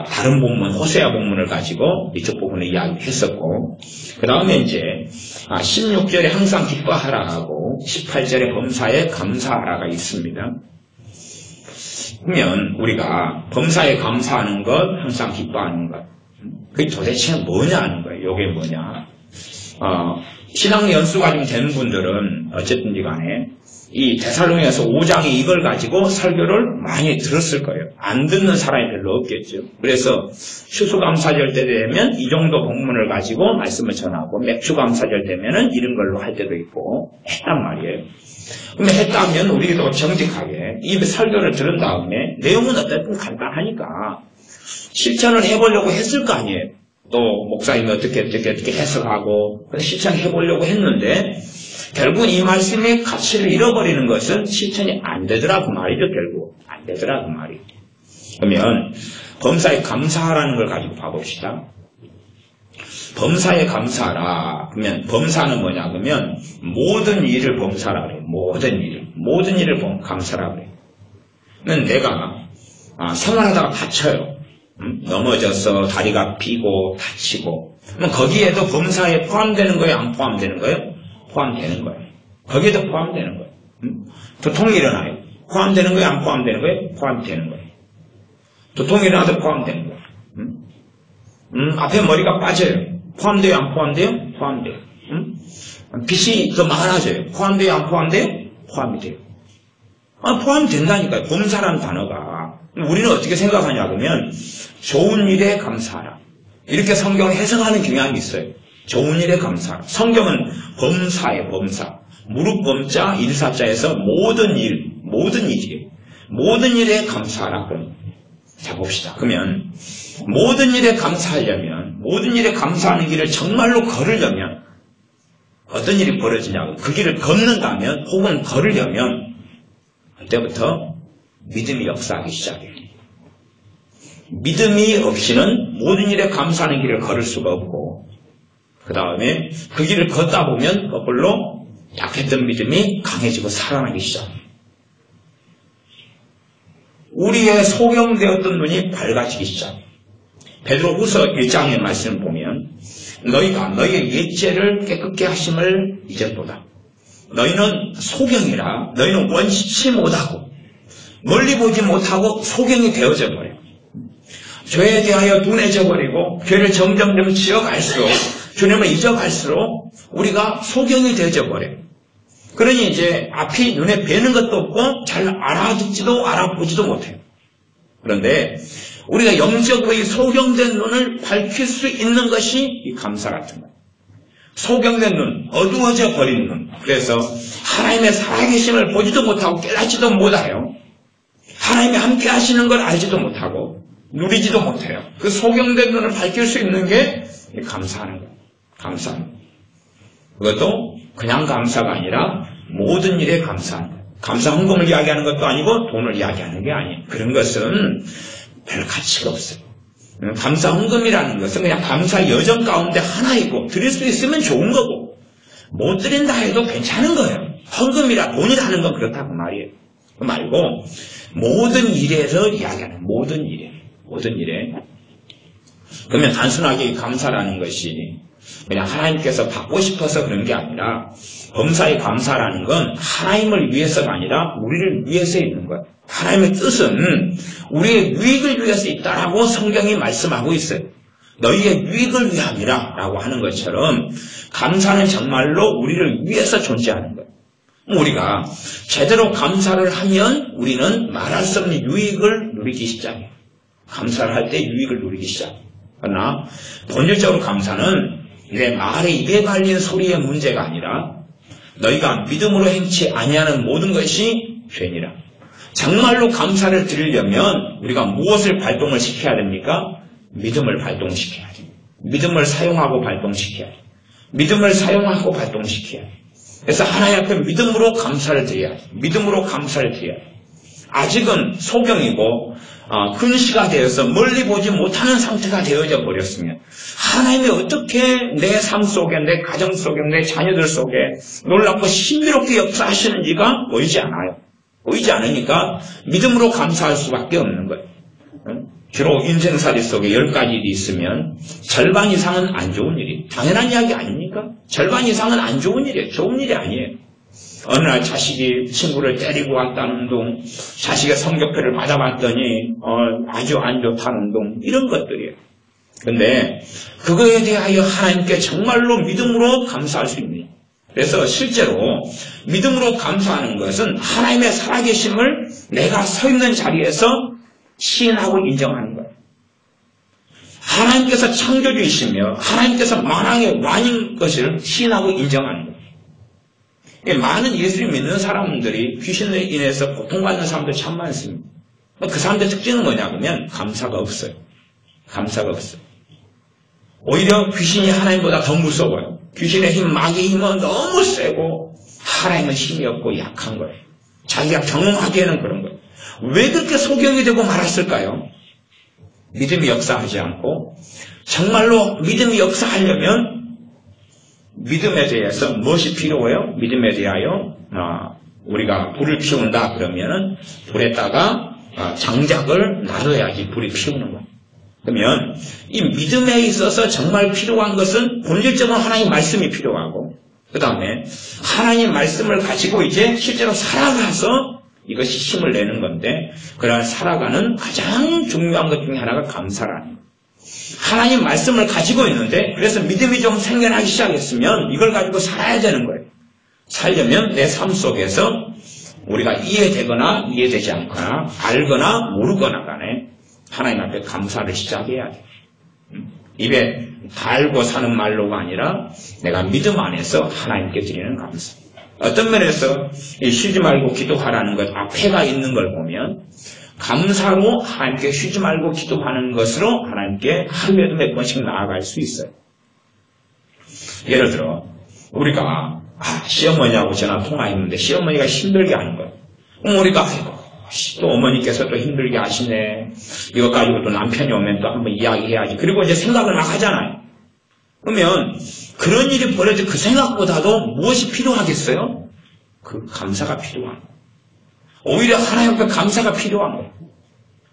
다른 본문 호세아 본문을 가지고 이쪽 부분을 이야기했었고 그 다음에 이제 16절에 항상 기뻐하라고 18절에 범사에 감사하라가 있습니다. 그러면 우리가 범사에 감사하는 것 항상 기뻐하는 것 그게 도대체 뭐냐 하는 거예요. 이게 뭐냐 신앙 연수가 좀 되는 분들은 어쨌든지 간에 이 데살로니가서 5장에 이걸 가지고 설교를 많이 들었을 거예요. 안 듣는 사람이 별로 없겠죠. 그래서 추수감사절 때 되면 이 정도 본문을 가지고 말씀을 전하고 맥주감사절 되면은 이런 걸로 할 때도 있고 했단 말이에요. 그러면 했다면 우리도 정직하게 이 설교를 들은 다음에 내용은 어쨌든 간단하니까 실천을 해보려고 했을 거 아니에요. 또 목사님이 어떻게 해석하고 실천해보려고 했는데 결국 이 말씀의 가치를 잃어버리는 것은 실천이 안 되더라 그 말이죠. 결국 안 되더라 그 말이. 그러면 범사에 감사하라는 걸 가지고 봐봅시다. 범사에 감사하라. 그러면 범사는 뭐냐 그러면 모든 일을 범사라 그래요. 모든 일을 감사라 그래요. 그러면 내가 생활하다가 다쳐요. 넘어져서 다리가 비고 다치고 그럼 거기에도 범사에 포함되는 거예요? 안 포함되는 거예요? 포함되는 거예요. 거기에도 포함되는 거예요. 두통이 일어나요. 포함되는 거예요? 안 포함되는 거예요? 포함되는 거예요. 두통이 일어나도 포함되는 거예요. 앞에 머리가 빠져요. 포함돼요? 안 포함돼요? 포함돼요. 빚이 더 많아져요. 포함돼요? 안 포함돼요? 포함이 돼요. 포함된다니까요. 범사라는 단어가. 우리는 어떻게 생각하냐 그러면 좋은 일에 감사하라. 이렇게 성경을 해석하는 경향이 있어요. 좋은 일에 감사하라. 성경은 범사에 범사. 무릎 범자 일사자에서 모든 일이에요. 모든 일에 감사하라. 자 봅시다. 그러면 모든 일에 감사하려면 모든 일에 감사하는 길을 정말로 걸으려면 어떤 일이 벌어지냐고 그 길을 걷는다면 혹은 걸으려면 그때부터 믿음이 역사하기 시작해요. 믿음이 없이는 모든 일에 감사하는 길을 걸을 수가 없고 그 다음에 그 길을 걷다 보면 거꾸로 약했던 믿음이 강해지고 살아나기 시작해요. 우리의 소경되었던 눈이 밝아지기 시작해요. 베드로후서 1장의 말씀을 보면 너희가 너희의 옛죄를 깨끗게 하심을 잊었도다. 너희는 소경이라 너희는 원치 못하고 멀리 보지 못하고 소경이 되어져 버려요. 죄에 대하여 둔해져 버리고 죄를 점점 지어갈수록 주님을 잊어갈수록 우리가 소경이 되어져 버려요. 그러니 이제 앞이 눈에 뵈는 것도 없고 잘 알아듣지도 알아보지도 못해요. 그런데 우리가 영적으로 이 소경된 눈을 밝힐 수 있는 것이 이 감사 같은 거예요. 소경된 눈, 어두워져 버린 눈. 그래서 하나님의 살아계심을 보지도 못하고 깨닫지도 못해요. 하나님이 함께 하시는 걸 알지도 못하고 누리지도 못해요. 그 소경된 눈을 밝힐 수 있는 게 감사하는 거예요. 감사하는 거예요. 그것도 그냥 감사가 아니라 모든 일에 감사하는 거예요. 감사 헌금을 이야기하는 것도 아니고 돈을 이야기하는 게 아니에요. 그런 것은 별 가치가 없어요. 감사 헌금이라는 것은 그냥 감사 여정 가운데 하나이고 드릴 수 있으면 좋은 거고 못 드린다 해도 괜찮은 거예요. 헌금이라 돈이라는 건 그렇다고 말이에요. 그 말고 모든 일에서 이야기하는 모든 일에 그러면 단순하게 감사라는 것이 그냥 하나님께서 받고 싶어서 그런 게 아니라 범사에 감사라는 건 하나님을 위해서가 아니라 우리를 위해서 있는 거예요. 하나님의 뜻은 우리의 유익을 위해서 있다라고 성경이 말씀하고 있어요. 너희의 유익을 위함이라 라고 하는 것처럼 감사는 정말로 우리를 위해서 존재하는 거예요. 우리가 제대로 감사를 하면 우리는 말할 수 없는 유익을 누리기 시작해요. 감사를 할 때 유익을 누리기 시작해요. 그러나 본질적으로 감사는 내 말에 입에 발린 소리의 문제가 아니라 너희가 믿음으로 행치 아니하는 모든 것이 죄니라. 정말로 감사를 드리려면 우리가 무엇을 발동을 시켜야 됩니까? 믿음을 발동시켜야 돼요. 믿음을 사용하고 발동시켜야 돼요. 믿음을 사용하고 발동시켜야 돼요. 그래서 하나님 앞에 믿음으로 감사를 드려야 돼요. 믿음으로 감사를 드려야 돼요. 아직은 소경이고 근시가 되어서 멀리 보지 못하는 상태가 되어져 버렸으면 하나님이 어떻게 내 삶 속에, 내 가정 속에, 내 자녀들 속에 놀랍고 신비롭게 역사하시는지가 보이지 않아요. 보이지 않으니까 믿음으로 감사할 수밖에 없는 거예요. 주로 인생살이 속에 10가지 일이 있으면 절반 이상은 안 좋은 일이, 당연한 이야기 아닙니까? 절반 이상은 안 좋은 일이에요. 좋은 일이 아니에요. 어느 날 자식이 친구를 때리고 왔다는 둥, 자식의 성적표를 받아봤더니 아주 안 좋다는 둥, 이런 것들이에요. 근데 그거에 대하여 하나님께 정말로 믿음으로 감사할 수 있는, 그래서 실제로 믿음으로 감사하는 것은 하나님의 살아계심을 내가 서 있는 자리에서 시인하고 인정하는 거예요. 하나님께서 창조주이시며 하나님께서 만왕의 왕인 것을 시인하고 인정하는 거예요. 많은 예수를 믿는 사람들이 귀신으로 인해서 고통받는 사람들 참 많습니다. 그 사람들의 특징은 뭐냐면 감사가 없어요. 감사가 없어요. 오히려 귀신이 하나님보다 더 무서워요. 귀신의 힘, 마귀의 힘은 너무 세고 하나님은 힘이 없고 약한 거예요. 자기가 경험하기에는 그런 거예요. 왜 그렇게 소경이 되고 말았을까요? 믿음이 역사하지 않고, 정말로 믿음이 역사하려면 믿음에 대해서 무엇이 필요해요? 믿음에 대하여 우리가 불을 피운다 그러면은 불에다가 장작을 놔둬야지 불이 피우는 거예요. 그러면 이 믿음에 있어서 정말 필요한 것은 본질적으로 하나님 말씀이 필요하고, 그 다음에 하나님 말씀을 가지고 이제 실제로 살아가서 이것이 힘을 내는 건데, 그러나 살아가는 가장 중요한 것 중에 하나가 감사라는 거예요. 하나님 말씀을 가지고 있는데, 그래서 믿음이 좀 생겨나기 시작했으면 이걸 가지고 살아야 되는 거예요. 살려면 내 삶 속에서 우리가 이해되거나 이해되지 않거나 알거나 모르거나 간에 하나님 앞에 감사를 시작해야 돼요. 입에 달고 사는 말로가 아니라 내가 믿음 안에서 하나님께 드리는 감사. 어떤 면에서 쉬지 말고 기도하라는 것 앞에가 있는 걸 보면 감사로 하나님께 쉬지 말고 기도하는 것으로 하나님께 하루에도 몇 번씩 나아갈 수 있어요. 예를 들어 우리가 시어머니하고 전화 통화했는데 시어머니가 힘들게 하는 거예요. 그럼 우리가 또 어머니께서 또 힘들게 하시네. 이것 가지고 또 남편이 오면 또 한번 이야기해야지. 그리고 이제 생각을 막 하잖아요. 그러면 그런 일이 벌어져 그 생각보다도 무엇이 필요하겠어요? 그 감사가 필요한 거예요. 오히려 하나님 앞에 감사가 필요한 거예요.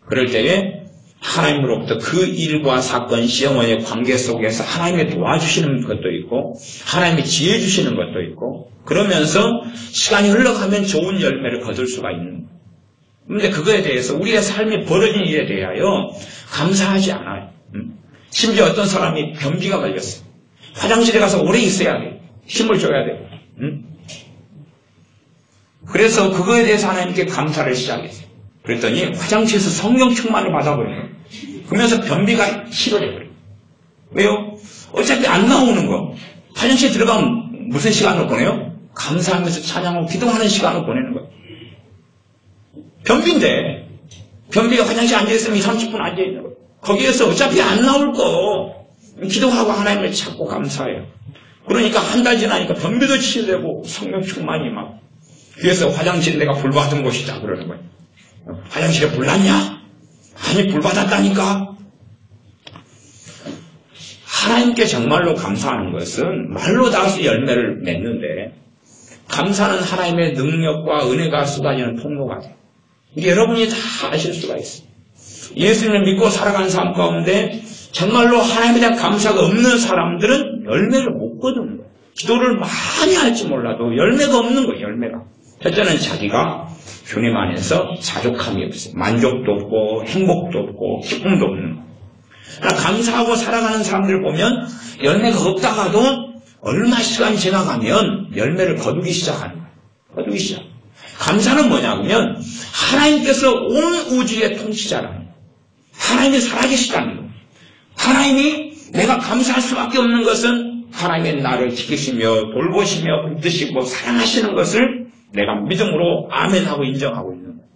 그럴 때에 하나님으로부터 그 일과 사건, 시어머니의 관계 속에서 하나님이 도와주시는 것도 있고 하나님이 지혜 주시는 것도 있고 그러면서 시간이 흘러가면 좋은 열매를 거둘 수가 있는 거예요. 그런데 그거에 대해서 우리의 삶이 벌어진 일에 대하여 감사하지 않아요. 심지어 어떤 사람이 변비가 걸렸어요. 화장실에 가서 오래 있어야 돼요. 힘을 줘야 돼요. 그래서 그거에 대해서 하나님께 감사를 시작했어요. 그랬더니 화장실에서 성령 충만을 받아버려요. 그러면서 변비가 치료돼버려요. 왜요? 어차피 안 나오는 거. 화장실에 들어가면 무슨 시간을 보내요? 감사하면서 찬양하고 기도하는 시간을 보내는 거예요. 변비인데 변비가 화장실에 앉아있으면 30분 앉아있는 거예요. 거기에서 어차피 안 나올 거 기도하고 하나님을 찾고 감사해요. 그러니까 한 달 지나니까 변비도 치료되고 성령 충만이 막 그래서 화장실 내가 불 받은 곳이다 그러는 거예요. 화장실에 불 났냐? 아니 불 받았다니까. 하나님께 정말로 감사하는 것은 말로 닿아서 열매를 맺는데 감사는 하나님의 능력과 은혜가 쏟아지는 통로가 돼요. 이게 여러분이 다 아실 수가 있어요. 예수님을 믿고 살아가는 삶 가운데 정말로 하나님에 대한 감사가 없는 사람들은 열매를 못 거두는 거예요. 기도를 많이 할지 몰라도 열매가 없는 거예요. 열매가. 첫째는 자기가 주님 안에서 자족함이 없어요. 만족도 없고 행복도 없고 기쁨도 없는 거예요. 감사하고 살아가는 사람들을 보면 열매가 없다가도 얼마 시간이 지나가면 열매를 거두기 시작하는 거예요. 거두기 시작. 감사는 뭐냐면 하나님께서 온 우주의 통치자라는 거예요. 하나님이 살아계시다는 거예요. 하나님이 내가 감사할 수밖에 없는 것은 하나님의 나를 지키시며 돌보시며 붙드시고 사랑하시는 것을 내가 믿음으로 아멘하고 인정하고 있는 거예요.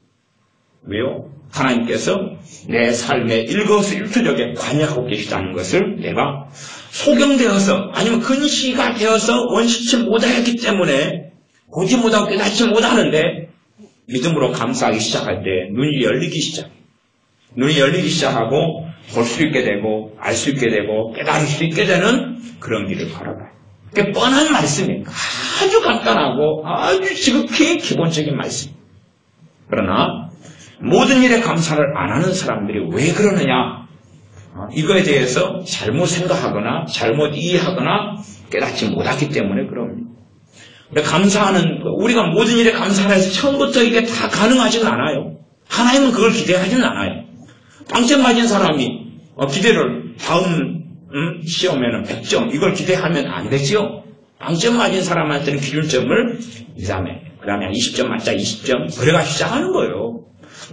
왜요? 하나님께서 내 삶의 일거수일투족에 관여하고 계시다는 것을 내가 소경되어서 아니면 근시가 되어서 원시치 못하였기 때문에 보지 못하고 깨닫지 못하는데 믿음으로 감사하기 시작할 때 눈이 열리기 시작하고 볼 수 있게 되고 알 수 있게 되고 깨달을 수 있게 되는 그런 길을 걸어가요. 그게 뻔한 말씀이에요. 아주 간단하고 아주 지극히 기본적인 말씀. 그러나 모든 일에 감사를 안 하는 사람들이 왜 그러느냐? 이거에 대해서 잘못 생각하거나 잘못 이해하거나 깨닫지 못하기 때문에 그럽니다. 우리가 모든 일에 감사를 해서 처음부터 이게 다 가능하지는 않아요. 하나님은 그걸 기대하지는 않아요. 빵점 맞은 사람이 기대를 다음 시험에는 100점 이걸 기대하면 안 되지요. 빵점 맞은 사람한테는 기준점을 2, 3회 그 다음에 20점 맞자 20점 그래가 시작하는 거예요.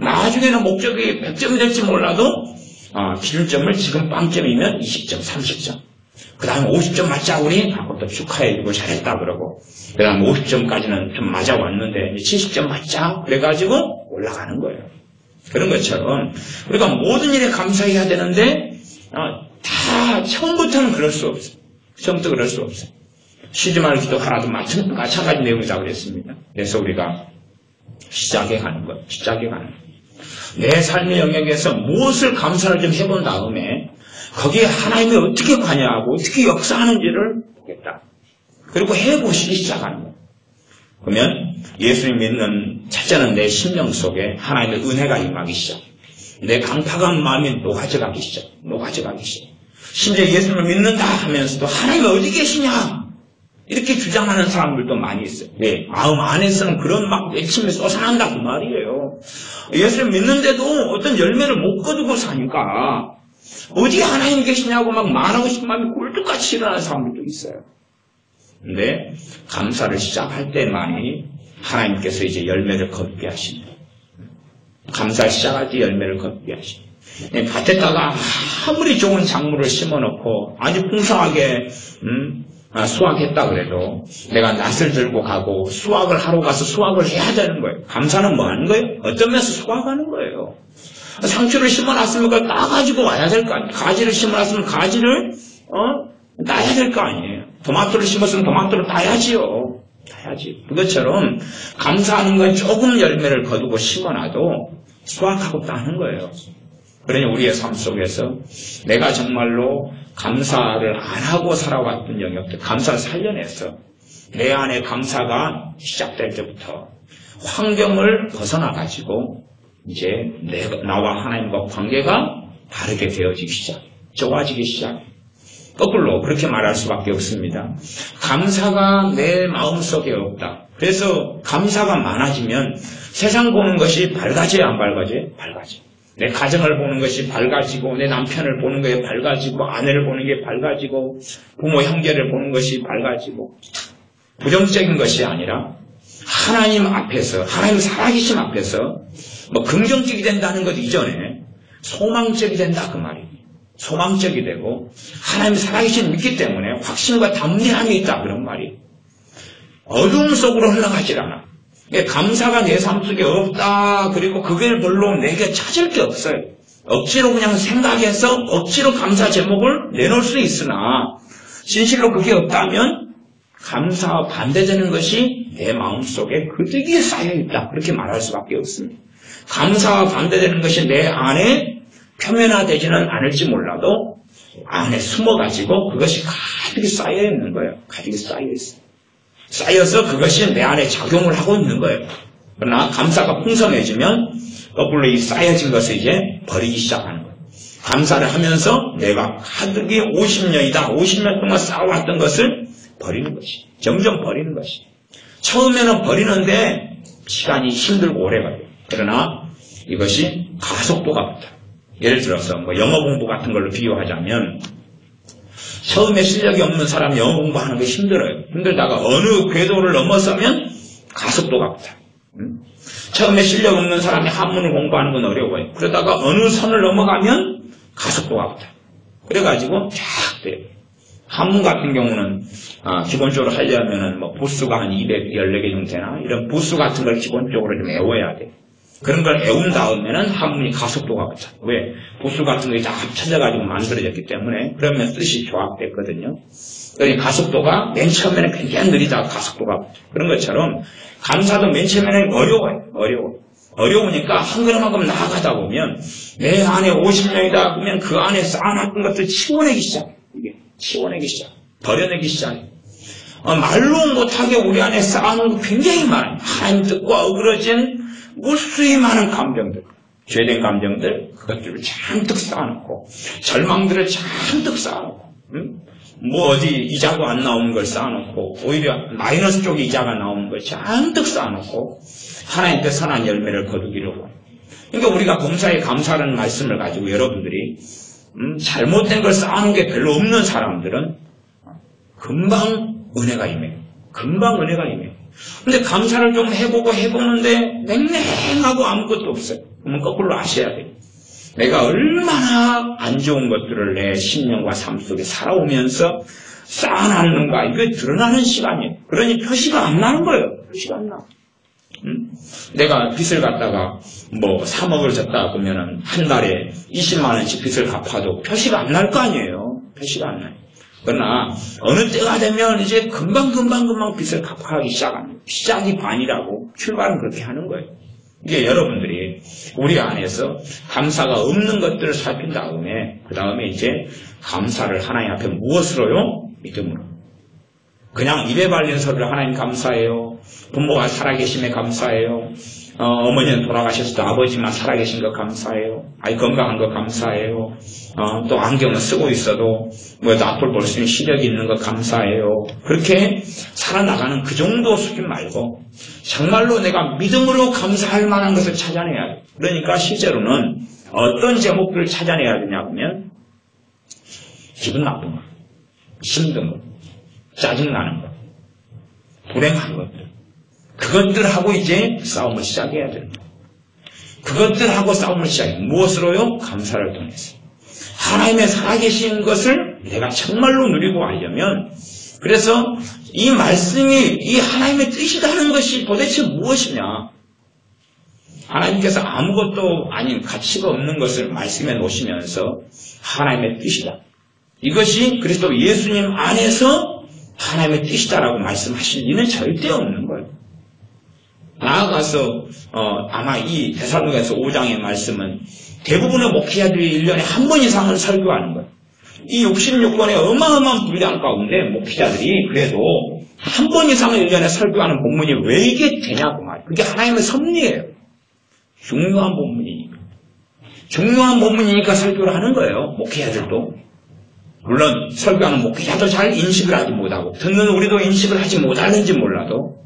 나중에는 목적이 100점이 될지 몰라도 기준점을 지금 빵점이면 20점 30점 그 다음에 50점 맞자 우리 그것도 축하해주고 잘했다 그러고 그 다음에 50점까지는 좀 맞아왔는데 70점 맞자 그래가지고 올라가는 거예요. 그런 것처럼 우리가 모든 일에 감사해야 되는데 다 처음부터는 그럴 수 없어요. 처음부터 그럴 수 없어요. 쉬지 말고 기도하라도 마찬가지 내용이라고 그랬습니다. 그래서 우리가 시작해 가는 거예요. 내 삶의 영역에서 무엇을 감사를 좀 해본 다음에 거기에 하나님이 어떻게 관여하고 어떻게 역사하는지를 보겠다. 그리고 해보시기 시작하는 거예요. 그러면 예수님 믿는 첫째는 내 심령 속에 하나님의 은혜가 임하기 시작. 내 강팍한 마음이 녹아져가기 시작. 심지어 예수님을 믿는다 하면서도 하나님이 어디 계시냐? 이렇게 주장하는 사람들도 많이 있어요. 네, 마음 안에서는 그런 막 외침이 솟아난다 그 말이에요. 예수님 믿는데도 어떤 열매를 못 거두고 사니까 어디 하나님 계시냐고 막 말하고 싶은 마음이 굴뚝같이 일어나는 사람들도 있어요. 근데 감사를 시작할 때만이 하나님께서 이제 열매를 거두게 하십니다. 감사 시작할 때 열매를 거두게 하십니다. 밭에다가 아무리 좋은 작물을 심어놓고 아주 풍성하게 수확했다 그래도 내가 낫을 들고 가고 수확을 하러 가서 수확을 해야 되는 거예요. 감사는 뭐 하는 거예요? 어떤 면에서 수확하는 거예요. 상추를 심어놨으면 그걸 따가지고 와야 될 거 아니에요. 가지를 심어놨으면 가지를 따야 될 거 아니에요. 토마토를 심었으면 토마토를 따야지요. 그것처럼 감사하는 건 조금 열매를 거두고 심어놔도 수확하고 따는 거예요. 그러니 우리의 삶 속에서 내가 정말로 감사를 안 하고 살아왔던 영역들, 감사를 살려내서 내 안에 감사가 시작될 때부터 환경을 벗어나가지고 이제 나와 하나님과 관계가 다르게 되어지기 시작, 좋아지기 시작. 거꾸로 그렇게 말할 수밖에 없습니다. 감사가 내 마음속에 없다. 그래서 감사가 많아지면 세상 보는 것이 밝아져야 안 밝아져요? 밝아져요. 내 가정을 보는 것이 밝아지고 내 남편을 보는 것이 밝아지고 아내를 보는 게 밝아지고 부모 형제를 보는 것이 밝아지고 부정적인 것이 아니라 하나님 앞에서 하나님 살아계심 앞에서 뭐 긍정적이 된다는 것 이전에 소망적이 된다 그 말이에요. 소망적이 되고 하나님 살아계신 믿기 때문에 확신과 담대함이 있다 그런 말이에요. 어두움 속으로 흘러가질 않아. 감사가 내 삶 속에 없다. 그리고 그걸 별로 내게 찾을 게 없어요. 억지로 그냥 생각해서 억지로 감사 제목을 내놓을 수 있으나 진실로 그게 없다면 감사와 반대되는 것이 내 마음속에 그득이 쌓여있다. 그렇게 말할 수밖에 없습니다. 감사와 반대되는 것이 내 안에 표면화되지는 않을지 몰라도 안에 숨어가지고 그것이 가득히 쌓여있는 거예요. 가득히 쌓여있어요. 쌓여서 그것이 내 안에 작용을 하고 있는 거예요. 그러나 감사가 풍성해지면 거꾸로 이 쌓여진 것을 이제 버리기 시작하는 거예요. 감사를 하면서 내가 가득히 50년 동안 쌓아왔던 것을 버리는 것이. 점점 버리는 것이. 처음에는 버리는데 시간이 힘들고 오래 걸려요. 그러나 이것이 가속도가 붙어요. 예를 들어서 뭐 영어 공부 같은 걸로 비유하자면 처음에 실력이 없는 사람이 영어 공부하는 게 힘들어요. 힘들다가 어느 궤도를 넘어서면 가속도가 붙어요. 처음에 실력 없는 사람이 한문을 공부하는 건 어려워요. 그러다가 어느 선을 넘어가면 가속도가 붙어요. 그래가지고 쫙 돼요. 한문 같은 경우는 기본적으로 하려면은 뭐 부수가 한 214개 정도 되나? 이런 부수 같은 걸 기본적으로 좀 외워야 돼. 그런 걸 외운 다음에는 한문이 가속도가 붙어. 왜? 부수 같은 게 다 합쳐져가지고 만들어졌기 때문에 그러면 뜻이 조합됐거든요. 그러니 가속도가 맨 처음에는 굉장히 느리다가 가속도가 붙어. 그런 것처럼 감사도 맨 처음에는 어려워요. 어려우니까 한 걸음 한 걸음 나아가다 보면 내 안에 50년이다 그러면 그 안에 쌓아놨던 것들 치워내기 시작해. 이게 치워내기 시작. 버려내기 시작해. 말로 못하게 우리 안에 쌓아놓은 거 굉장히 많아요. 하나님 뜻과 어그러진 무수히 많은 감정들, 죄된 감정들, 그것들을 잔뜩 쌓아놓고, 절망들을 잔뜩 쌓아놓고, 뭐 어디 이자도 안 나오는 걸 쌓아놓고, 오히려 마이너스 쪽에 이자가 나오는 걸 잔뜩 쌓아놓고, 하나님께 선한 열매를 거두기로. 그러니까 우리가 범사에 감사라는 말씀을 가지고 여러분들이, 잘못된 걸 쌓아놓은 게 별로 없는 사람들은 금방 은혜가 임해요. 금방 은혜가 임해요. 근데 감사를 좀 해보는데 냉랭하고 아무것도 없어요. 그러면 거꾸로 아셔야 돼요. 내가 얼마나 안 좋은 것들을 내 신령과 삶 속에 살아오면서 쌓아놨는가 이게 드러나는 시간이에요. 그러니 표시가 안 나는 거예요. 표시가 안 나. 내가 빚을 갖다가 뭐 3억을 졌다 그러면은 한 달에 20만 원씩 빚을 갚아도 표시가 안 날 거 아니에요. 표시가 안 나요. 그러나 어느 때가 되면 이제 금방 빚을 갚아가기 시작합니다. 시작이 반이라고 출발은 그렇게 하는 거예요. 이게 여러분들이 우리 안에서 감사가 없는 것들을 살핀 다음에 그 다음에 이제 감사를 하나님 앞에 무엇으로요? 믿음으로. 그냥 입에 발린 소리를 하나님 감사해요. 부모가 살아계심에 감사해요. 어머니는 돌아가셨어도 아버지만 살아계신 거 감사해요. 아이 건강한 거 감사해요. 또 안경을 쓰고 있어도 뭐 앞을 볼 수 있는 시력이 있는 거 감사해요. 그렇게 살아나가는 그 정도 수준 말고 정말로 내가 믿음으로 감사할 만한 것을 찾아내야 돼. 그러니까 실제로는 어떤 제목들을 찾아내야 되냐 하면 기분 나쁜 거, 힘든 거, 짜증나는 거, 불행한 것들. 그것들하고 이제 싸움을 시작해야 되는 거예요. 그것들하고 싸움을 시작해요. 무엇으로요? 감사를 통해서. 하나님의 살아계신 것을 내가 정말로 누리고 하려면 그래서 이 말씀이 이 하나님의 뜻이라는 것이 도대체 무엇이냐? 하나님께서 아무것도 아닌 가치가 없는 것을 말씀해 놓으시면서 하나님의 뜻이다. 이것이 그리스도 예수님 안에서 하나님의 뜻이다라고 말씀하실 리는 절대 없는 거예요. 나아가서 아마 이 데살로니가서 5장의 말씀은 대부분의 목회자들이 1년에 한 번 이상은 설교하는 거예요. 이 66권의 어마어마한 분량 가운데 목회자들이 그래도 한 번 이상은 1년에 설교하는 본문이 왜 이게 되냐고 말이에요. 그게 하나님의 섭리예요. 중요한 본문이니까. 중요한 본문이니까 설교를 하는 거예요. 목회자들도. 물론 설교하는 목회자도 잘 인식을 하지 못하고 듣는 우리도 인식을 하지 못하는지 몰라도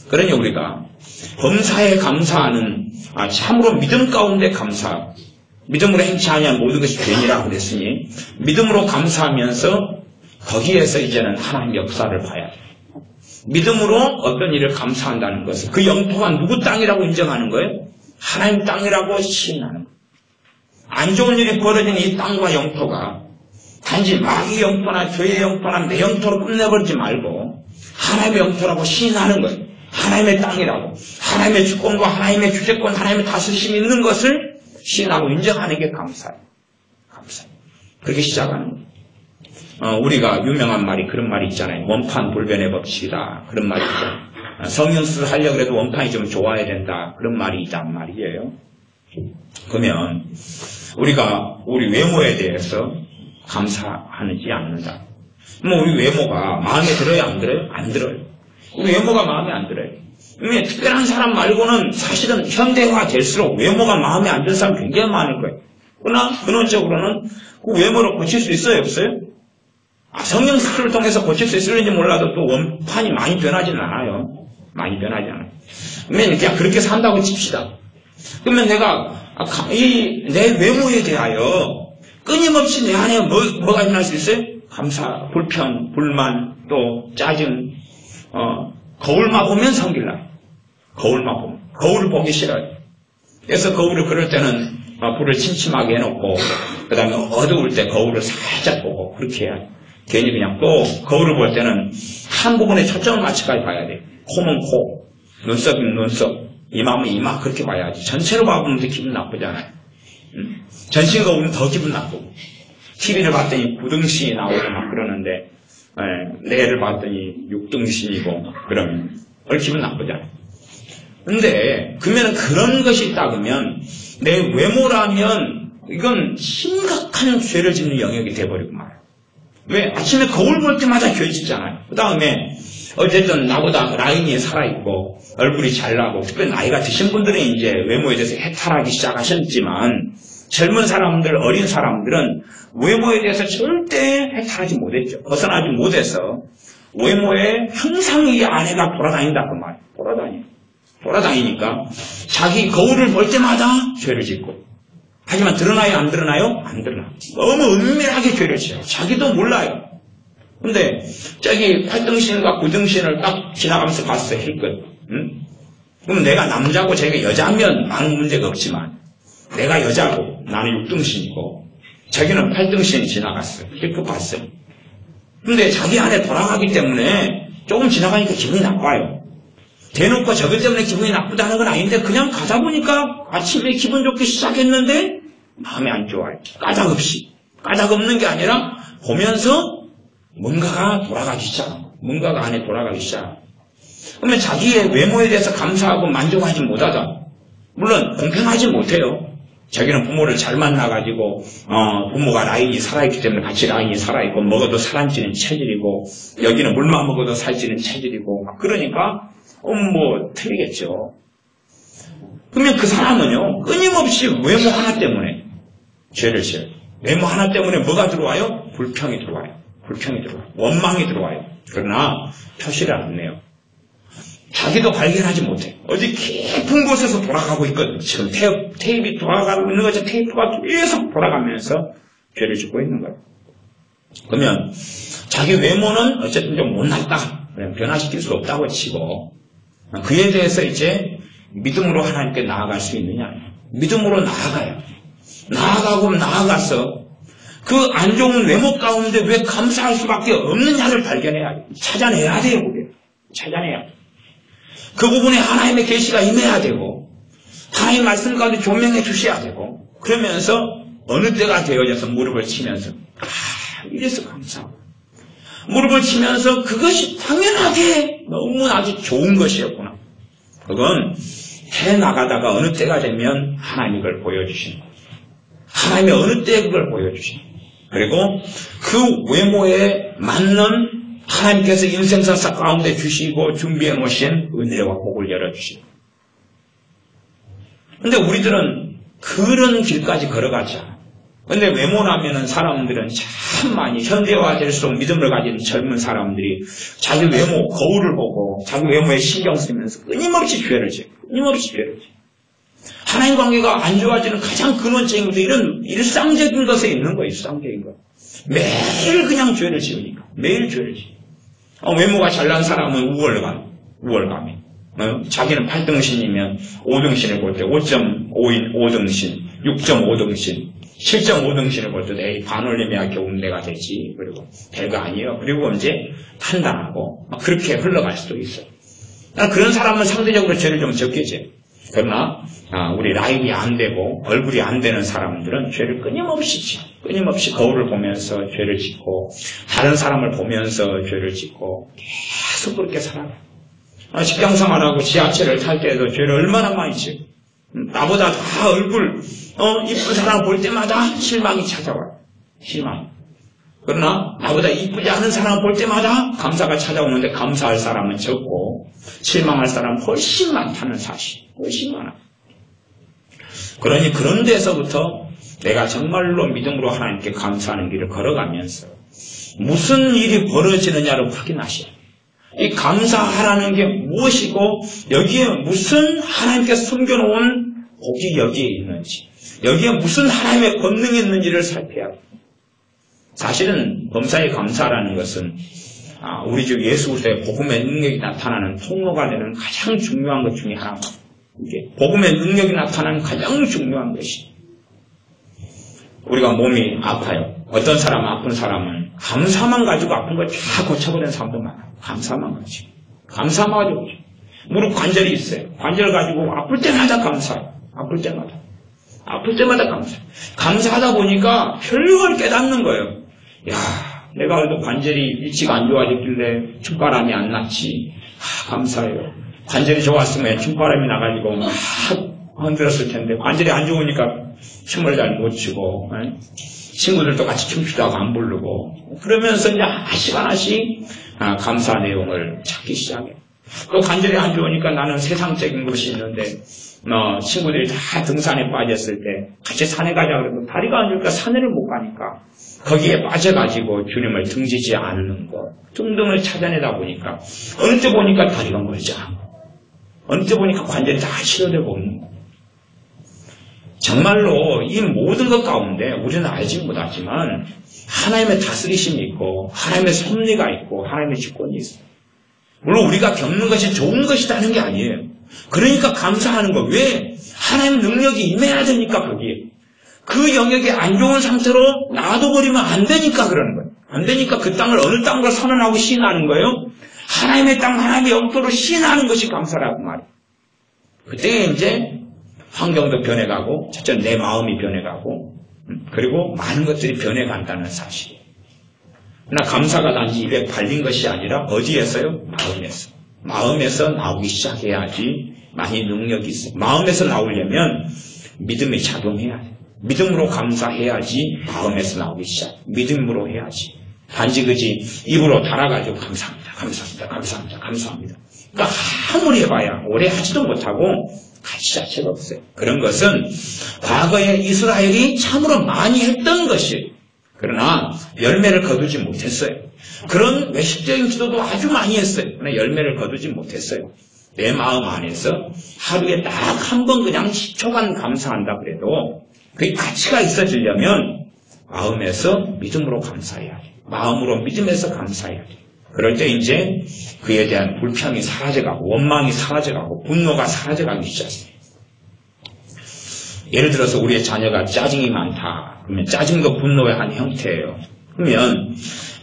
그러니 우리가 범사에 감사하는 참으로 믿음 가운데 감사 믿음으로 행치하냐 모든 것이 죄니라고 그랬으니 믿음으로 감사하면서 거기에서 이제는 하나님 역사를 봐야 돼요. 믿음으로 어떤 일을 감사한다는 것은 그 영토가 누구 땅이라고 인정하는 거예요? 하나님 땅이라고 시인하는 거예요. 안 좋은 일이 벌어진 이 땅과 영토가 단지 마귀 영토나 죄의 영토나 내 영토로 끝내버리지 말고 하나님의 영토라고 시인하는 거예요. 하나님의 땅이라고 하나님의 주권과 하나님의 주재권 하나님의 다스리심이 있는 것을 시인하고 인정하는 게 감사예요. 감사예요. 그렇게 시작하는 거예요. 우리가 유명한 말이 그런 말이 있잖아요. 원판 불변의 법칙이다. 그런 말이 있잖아요. 성경수를 하려고 해도 원판이 좀 좋아야 된다. 그런 말이 있단 말이에요. 그러면 우리가 우리 외모에 대해서 감사하는지 않는다. 뭐 우리 외모가 마음에 들어요? 안 들어요? 안 들어요. 우리 외모가 마음에 안 들어요. 특별한 사람 말고는 사실은 현대화 될수록 외모가 마음에 안 드는 사람 굉장히 많을 거예요. 그러나 근원적으로는 그 외모를 고칠 수 있어요? 없어요? 성령 수술을 통해서 고칠 수 있을지 몰라도 또 원판이 많이 변하지는 않아요. 많이 변하지 않아요. 그냥 그렇게 산다고 칩시다. 그러면 내가 내 외모에 대하여 끊임없이 내 안에 뭐가 일어날 수 있어요? 감사, 불평, 불만, 또 짜증, 거울만 보면 성질나요. 거울만 보면. 거울을 보기 싫어요. 그래서 거울을 그럴 때는 불을 침침하게 해놓고 그 다음에 어두울 때 거울을 살짝 보고 그렇게 해야 돼요. 괜히 그냥 또 거울을 볼 때는 한 부분에 초점을 맞춰가지고 봐야 돼. 코는 코, 눈썹이면 눈썹, 이마면 이마 그렇게 봐야지. 전체로 봐보면 기분 나쁘잖아요. 전신 거울은 더 기분 나쁘고. TV를 봤더니 9등신이 나오고 막 그러는데 뇌를 봤더니 6등신이고 그러면 기분 나쁘잖아요. 근데 그러면 그런 것이 있다 그러면 내 외모라면 이건 심각한 죄를 짓는 영역이 돼버리고 말아요. 왜? 아침에 거울 볼 때마다 죄 짓잖아요. 그 다음에 어쨌든 나보다 라인이 살아있고 얼굴이 잘나고 특별히 나이가 드신 분들은 이제 외모에 대해서 해탈하기 시작하셨지만 젊은 사람들, 어린 사람들은 외모에 대해서 절대 해탈하지 못했죠. 벗어나지 못해서 외모에 항상 이 아내가 돌아다닌다 그 말이에요. 돌아다니니까 자기 거울을 볼 때마다 죄를 짓고 하지만 드러나요? 안 드러나요? 안 드러나. 너무 은밀하게 죄를 지어요. 자기도 몰라요. 근데 저기 8등신과 9등신을 딱 지나가면서 봤어, 힐끗. 응? 그럼 내가 남자고 자기가 여자면 아무 문제가 없지만 내가 여자고 나는 6등신이고 자기는 8등신이 지나갔어. 힐끗 봤어. 근데 자기 안에 돌아가기 때문에 조금 지나가니까 기분이 나빠요. 대놓고 저것 때문에 기분이 나쁘다는 건 아닌데 그냥 가다 보니까 아침에 기분 좋게 시작했는데 마음이 안 좋아요. 까닭없이. 까닭없는 게 아니라 보면서 뭔가가 돌아가기 시작하고 뭔가가 안에 돌아가기 시작하고 그러면 자기의 외모에 대해서 감사하고 만족하지 못하다. 물론 공평하지 못해요. 자기는 부모를 잘 만나가지고 부모가 라인이 살아있기 때문에 같이 라인이 살아있고 먹어도 살 안 찌는 체질이고 여기는 물만 먹어도 살찌는 체질이고 그러니까 틀리겠죠. 그러면 그 사람은요 끊임없이 외모 하나 때문에 죄를 지어요. 외모 하나 때문에 뭐가 들어와요? 불평이 들어와요. 원망이 들어와요. 그러나 표시를 안 내요. 자기도 발견하지 못해. 어디 깊은 곳에서 돌아가고 있거든. 지금 테이프가 돌아가고 있는 거죠. 테이프가 계속 돌아가면서 죄를 짓고 있는 거예요. 그러면 자기 외모는 어쨌든 좀 못났다. 변화시킬 수 없다고 치고 그에 대해서 이제 믿음으로 하나님께 나아갈 수 있느냐. 믿음으로 나아가요. 나아가서 그 안 좋은 외모 가운데 왜 감사할 수밖에 없느냐를 발견해야 돼요. 찾아내야 돼요. 찾아내야 돼요. 그 부분에 하나님의 계시가 임해야 되고 하나님의 말씀 가운데 조명해 주셔야 되고 그러면서 어느 때가 되어져서 무릎을 치면서 이래서 감사하고 무릎을 치면서 그것이 당연하게 너무나도 좋은 것이었구나. 그건 해나가다가 어느 때가 되면 하나님이 그걸 보여주시는 거예요. 하나님이 어느 때에 그걸 보여주시는 거예요. 그리고 그 외모에 맞는 하나님께서 인생사사 가운데 주시고 준비해 놓으신 은혜와 복을 열어주시고 근데 우리들은 그런 길까지 걸어가지 않아요. 근데 외모라면은 사람들은 참 많이 현대화될수록 믿음을 가진 젊은 사람들이 자기 외모, 거울을 보고 자기 외모에 신경 쓰면서 끊임없이 죄를 지어요. 하나님 관계가 안 좋아지는 가장 근원적인 것도 이런 일상적인 것에 있는 거예요. 일상적인 것. 매일 그냥 죄를 지으니까. 매일 죄를 지어요. 외모가 잘난 사람은 우월감이. 자기는 8등신이면 5등신을 볼 때 5.5인 5등신, 6.5등신, 7.5등신을 볼 때 에이 반올림이야 겨우 내가 되지. 그리고 별거 아니에요. 그리고 이제 판단하고 그렇게 흘러갈 수도 있어요. 그런 사람은 상대적으로 죄를 좀 적게 져요. 그러나 우리 라인이 안 되고 얼굴이 안 되는 사람들은 죄를 끊임없이 거울을 보면서 죄를 짓고 다른 사람을 보면서 죄를 짓고 계속 그렇게 살아요. 직장 생활하고 지하철을 탈 때도 죄를 얼마나 많이 지어. 나보다 다 얼굴 이쁜 사람 볼 때마다 실망이 찾아와요. 실망. 그러나 나보다 이쁘지 않은 사람 볼 때마다 감사가 찾아오는데 감사할 사람은 적고 실망할 사람은 훨씬 많다는 사실. 훨씬 많아. 그러니 그런 데서부터 내가 정말로 믿음으로 하나님께 감사하는 길을 걸어가면서 무슨 일이 벌어지느냐를 확인하셔야 돼요. 이 감사하라는 게 무엇이고 여기에 무슨 하나님께서 숨겨놓은 복이 여기에 있는지 여기에 무슨 하나님의 권능이 있는지를 살펴야 합니다. 사실은 범사에 감사라는 것은 우리 주 예수 그리스도의 복음의 능력이 나타나는 통로가 되는 가장 중요한 것 중에 하나입니다. 이게 복음의 능력이 나타나는 가장 중요한 것이 우리가 몸이 아파요. 어떤 사람 아픈 사람은 감사만 가지고 아픈 걸 다 고쳐버리는 사람도 많아요. 감사만 가지고. 감사만 가지고. 무릎 관절이 있어요. 관절 가지고 아플 때마다 감사해요. 아플 때마다. 아플 때마다 감사해요. 감사하다 보니까 별걸 깨닫는 거예요. 야, 내가 그래도 관절이 위치가 안 좋아졌길래 춤바람이 안 났지. 감사해요. 관절이 좋았으면 춤바람이 나가지고 막 흔들었을 텐데 관절이 안 좋으니까 춤을 잘 못 추고 친구들도 같이 춤추도 하고 안 부르고 그러면서 이제 하나씩 감사 내용을 찾기 시작해요. 또 관절이 안 좋으니까 나는 세상적인 것이 있는데 친구들이 다 등산에 빠졌을 때 같이 산에 가자 그러면 다리가 안 좋으니까 산에를 못 가니까 거기에 빠져가지고 주님을 등지지 않는 것 등등을 찾아내다 보니까 어느 때 보니까 다리가 멀지 않고 어느 때 보니까 관절이 다 치료되고 없는 것. 정말로 이 모든 것 가운데 우리는 알지 못하지만 하나님의 다스리심이 있고 하나님의 섭리가 있고 하나님의 주권이 있어요. 물론 우리가 겪는 것이 좋은 것이라는 게 아니에요. 그러니까 감사하는 거. 왜? 하나님 능력이 임해야 되니까 거기에. 그 영역이 안 좋은 상태로 놔둬버리면 안 되니까 그러는 거예요. 안 되니까 그 땅을 어느 땅으로 선언하고 시인하는 거예요? 하나님의 땅, 하나님의 영토로 시인하는 것이 감사라고 말이에요. 그때 이제 환경도 변해가고, 첫째 내 마음이 변해가고, 그리고 많은 것들이 변해간다는 사실이에요. 그러나 감사가 단지 입에 발린 것이 아니라 어디에서요? 마음에서. 마음에서 나오기 시작해야지 많이 능력이 있어요. 마음에서 나오려면 믿음이 작용해야 돼요. 믿음으로 감사해야지 마음에서 나오기 시작. 믿음으로 해야지. 단지 그지 입으로 달아가지고 감사합니다. 감사합니다. 감사합니다. 감사합니다. 그러니까 아무리 해봐야 오래 하지도 못하고 가치 자체가 없어요. 그런 것은 과거에 이스라엘이 참으로 많이 했던 것이에요. 그러나 열매를 거두지 못했어요. 그런 외식적인 기도도 아주 많이 했어요. 그러나 열매를 거두지 못했어요. 내 마음 안에서 하루에 딱 한 번 그냥 10초간 감사한다 그래도 그게 가치가 있어지려면 마음에서 믿음으로 감사해야 돼요. 마음으로 믿음에서 감사해야 돼요. 그럴 때 이제 그에 대한 불평이 사라져가고 원망이 사라져가고 분노가 사라져가기 시작해요. 예를 들어서 우리의 자녀가 짜증이 많다. 그러면 짜증도 분노의 한 형태예요. 그러면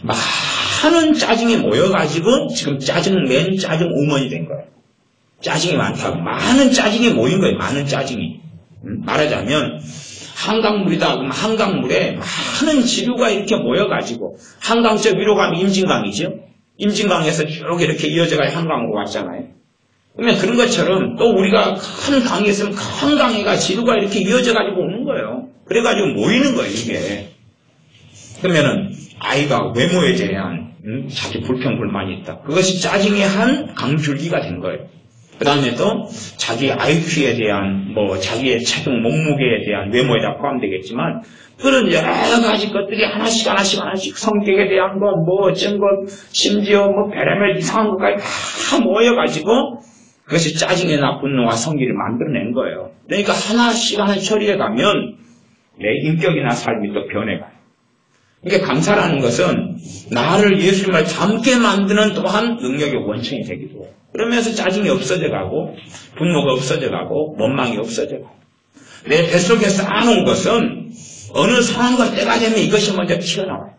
많은 짜증이 모여가지고 지금 맨 짜증 우먼이 된 거예요. 짜증이 많다고. 많은 짜증이 모인 거예요. 많은 짜증이. 말하자면 한강물이다. 그럼 한강물에 많은 지류가 이렇게 모여가지고 한강저 위로 가면 임진강이죠. 임진강에서 쭉 이렇게 이어져가 한강으로 왔잖아요. 그러면 그런 것처럼 또 우리가 큰 강이 있으면 큰 강이가 지류가 이렇게 이어져가지고 오는 거예요. 그래가지고 모이는 거예요, 이게. 그러면은 아이가 외모에 대한 자기 불평, 불만이 있다. 그것이 짜증의 한 강줄기가 된 거예요. 그 다음에 또 자기 IQ에 대한 자기의 체중 몸무게에 대한 외모에다 포함되겠지만 그런 여러 가지 것들이 하나씩 성격에 대한 것 어쩐 것 심지어 별의별 이상한 것까지 다 모여가지고 그것이 짜증이나 분노와 성기를 만들어낸 거예요. 그러니까 하나씩 처리해 가면 내 인격이나 삶이 또 변해가요. 그러니까 감사라는 것은 나를 예수님을 닮게 만드는 또한 능력의 원천이 되기도 해요. 그러면서 짜증이 없어져가고 분노가 없어져가고 원망이 없어져가고 내 뱃속에 쌓아놓은 것은 어느 상황과 때가 되면 이것이 먼저 튀어나와요.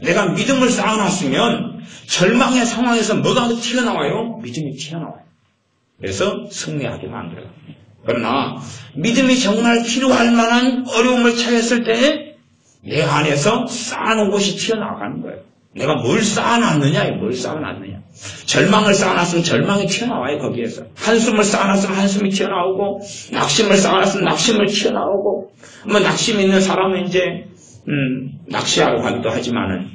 내가 믿음을 쌓아놨으면 절망의 상황에서 뭐가 튀어나와요? 믿음이 튀어나와요. 그래서 승리하게 만들어요. 그러나 믿음이 정말 필요할 만한 어려움을 처했을 때 내 안에서 쌓아놓은 것이 튀어나가는 거예요. 내가 뭘 쌓아놨느냐, 뭘 쌓아놨느냐. 절망을 쌓아놨으면 절망이 튀어나와요, 거기에서. 한숨을 쌓아놨으면 한숨이 튀어나오고, 낙심을 쌓아놨으면 낙심을 튀어나오고, 낙심 있는 사람은 이제, 낚시하러 가기도 하지만은,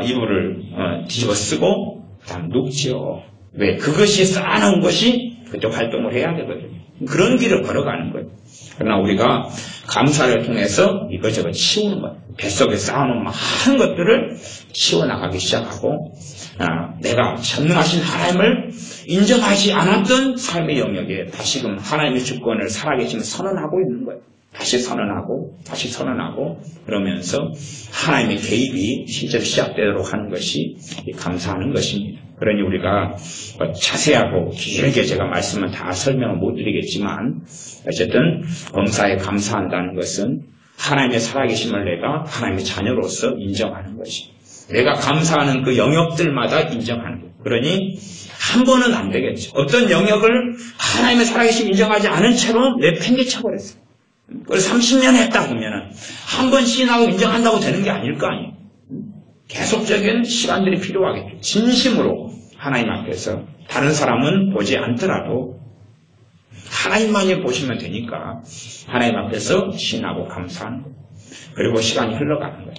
이불을 뒤집어 쓰고, 그 다음 눕지요. 왜? 그것이 쌓아놓은 것이 그쪽 활동을 해야 되거든요. 그런 길을 걸어가는 거예요. 그러나 우리가 감사를 통해서 이것저것 치우는 거예요. 뱃속에 쌓아놓은 많은 것들을 치워나가기 시작하고 내가 전능하신 하나님을 인정하지 않았던 삶의 영역에 다시금 하나님의 주권을 살아계시면 선언하고 있는 거예요. 다시 선언하고 그러면서 하나님의 개입이 실제로 시작되도록 하는 것이 감사하는 것입니다. 그러니 우리가 자세하고 길게 제가 말씀은 다 설명을 못 드리겠지만 어쨌든 범사에 감사한다는 것은 하나님의 살아계심을 내가 하나님의 자녀로서 인정하는 것이 내가 감사하는 그 영역들마다 인정하는 거예요. 그러니 한 번은 안 되겠죠. 어떤 영역을 하나님의 살아계심 인정하지 않은 채로 내팽개쳐버렸어요. 그걸 30년 했다 그러면은 한 번 시인하고 인정한다고 되는 게 아닐 거 아니에요. 계속적인 시간들이 필요하겠죠. 진심으로 하나님 앞에서 다른 사람은 보지 않더라도 하나님만이 보시면 되니까 하나님 앞에서 시인하고 감사하는 거예요. 그리고 시간이 흘러가는 거예요.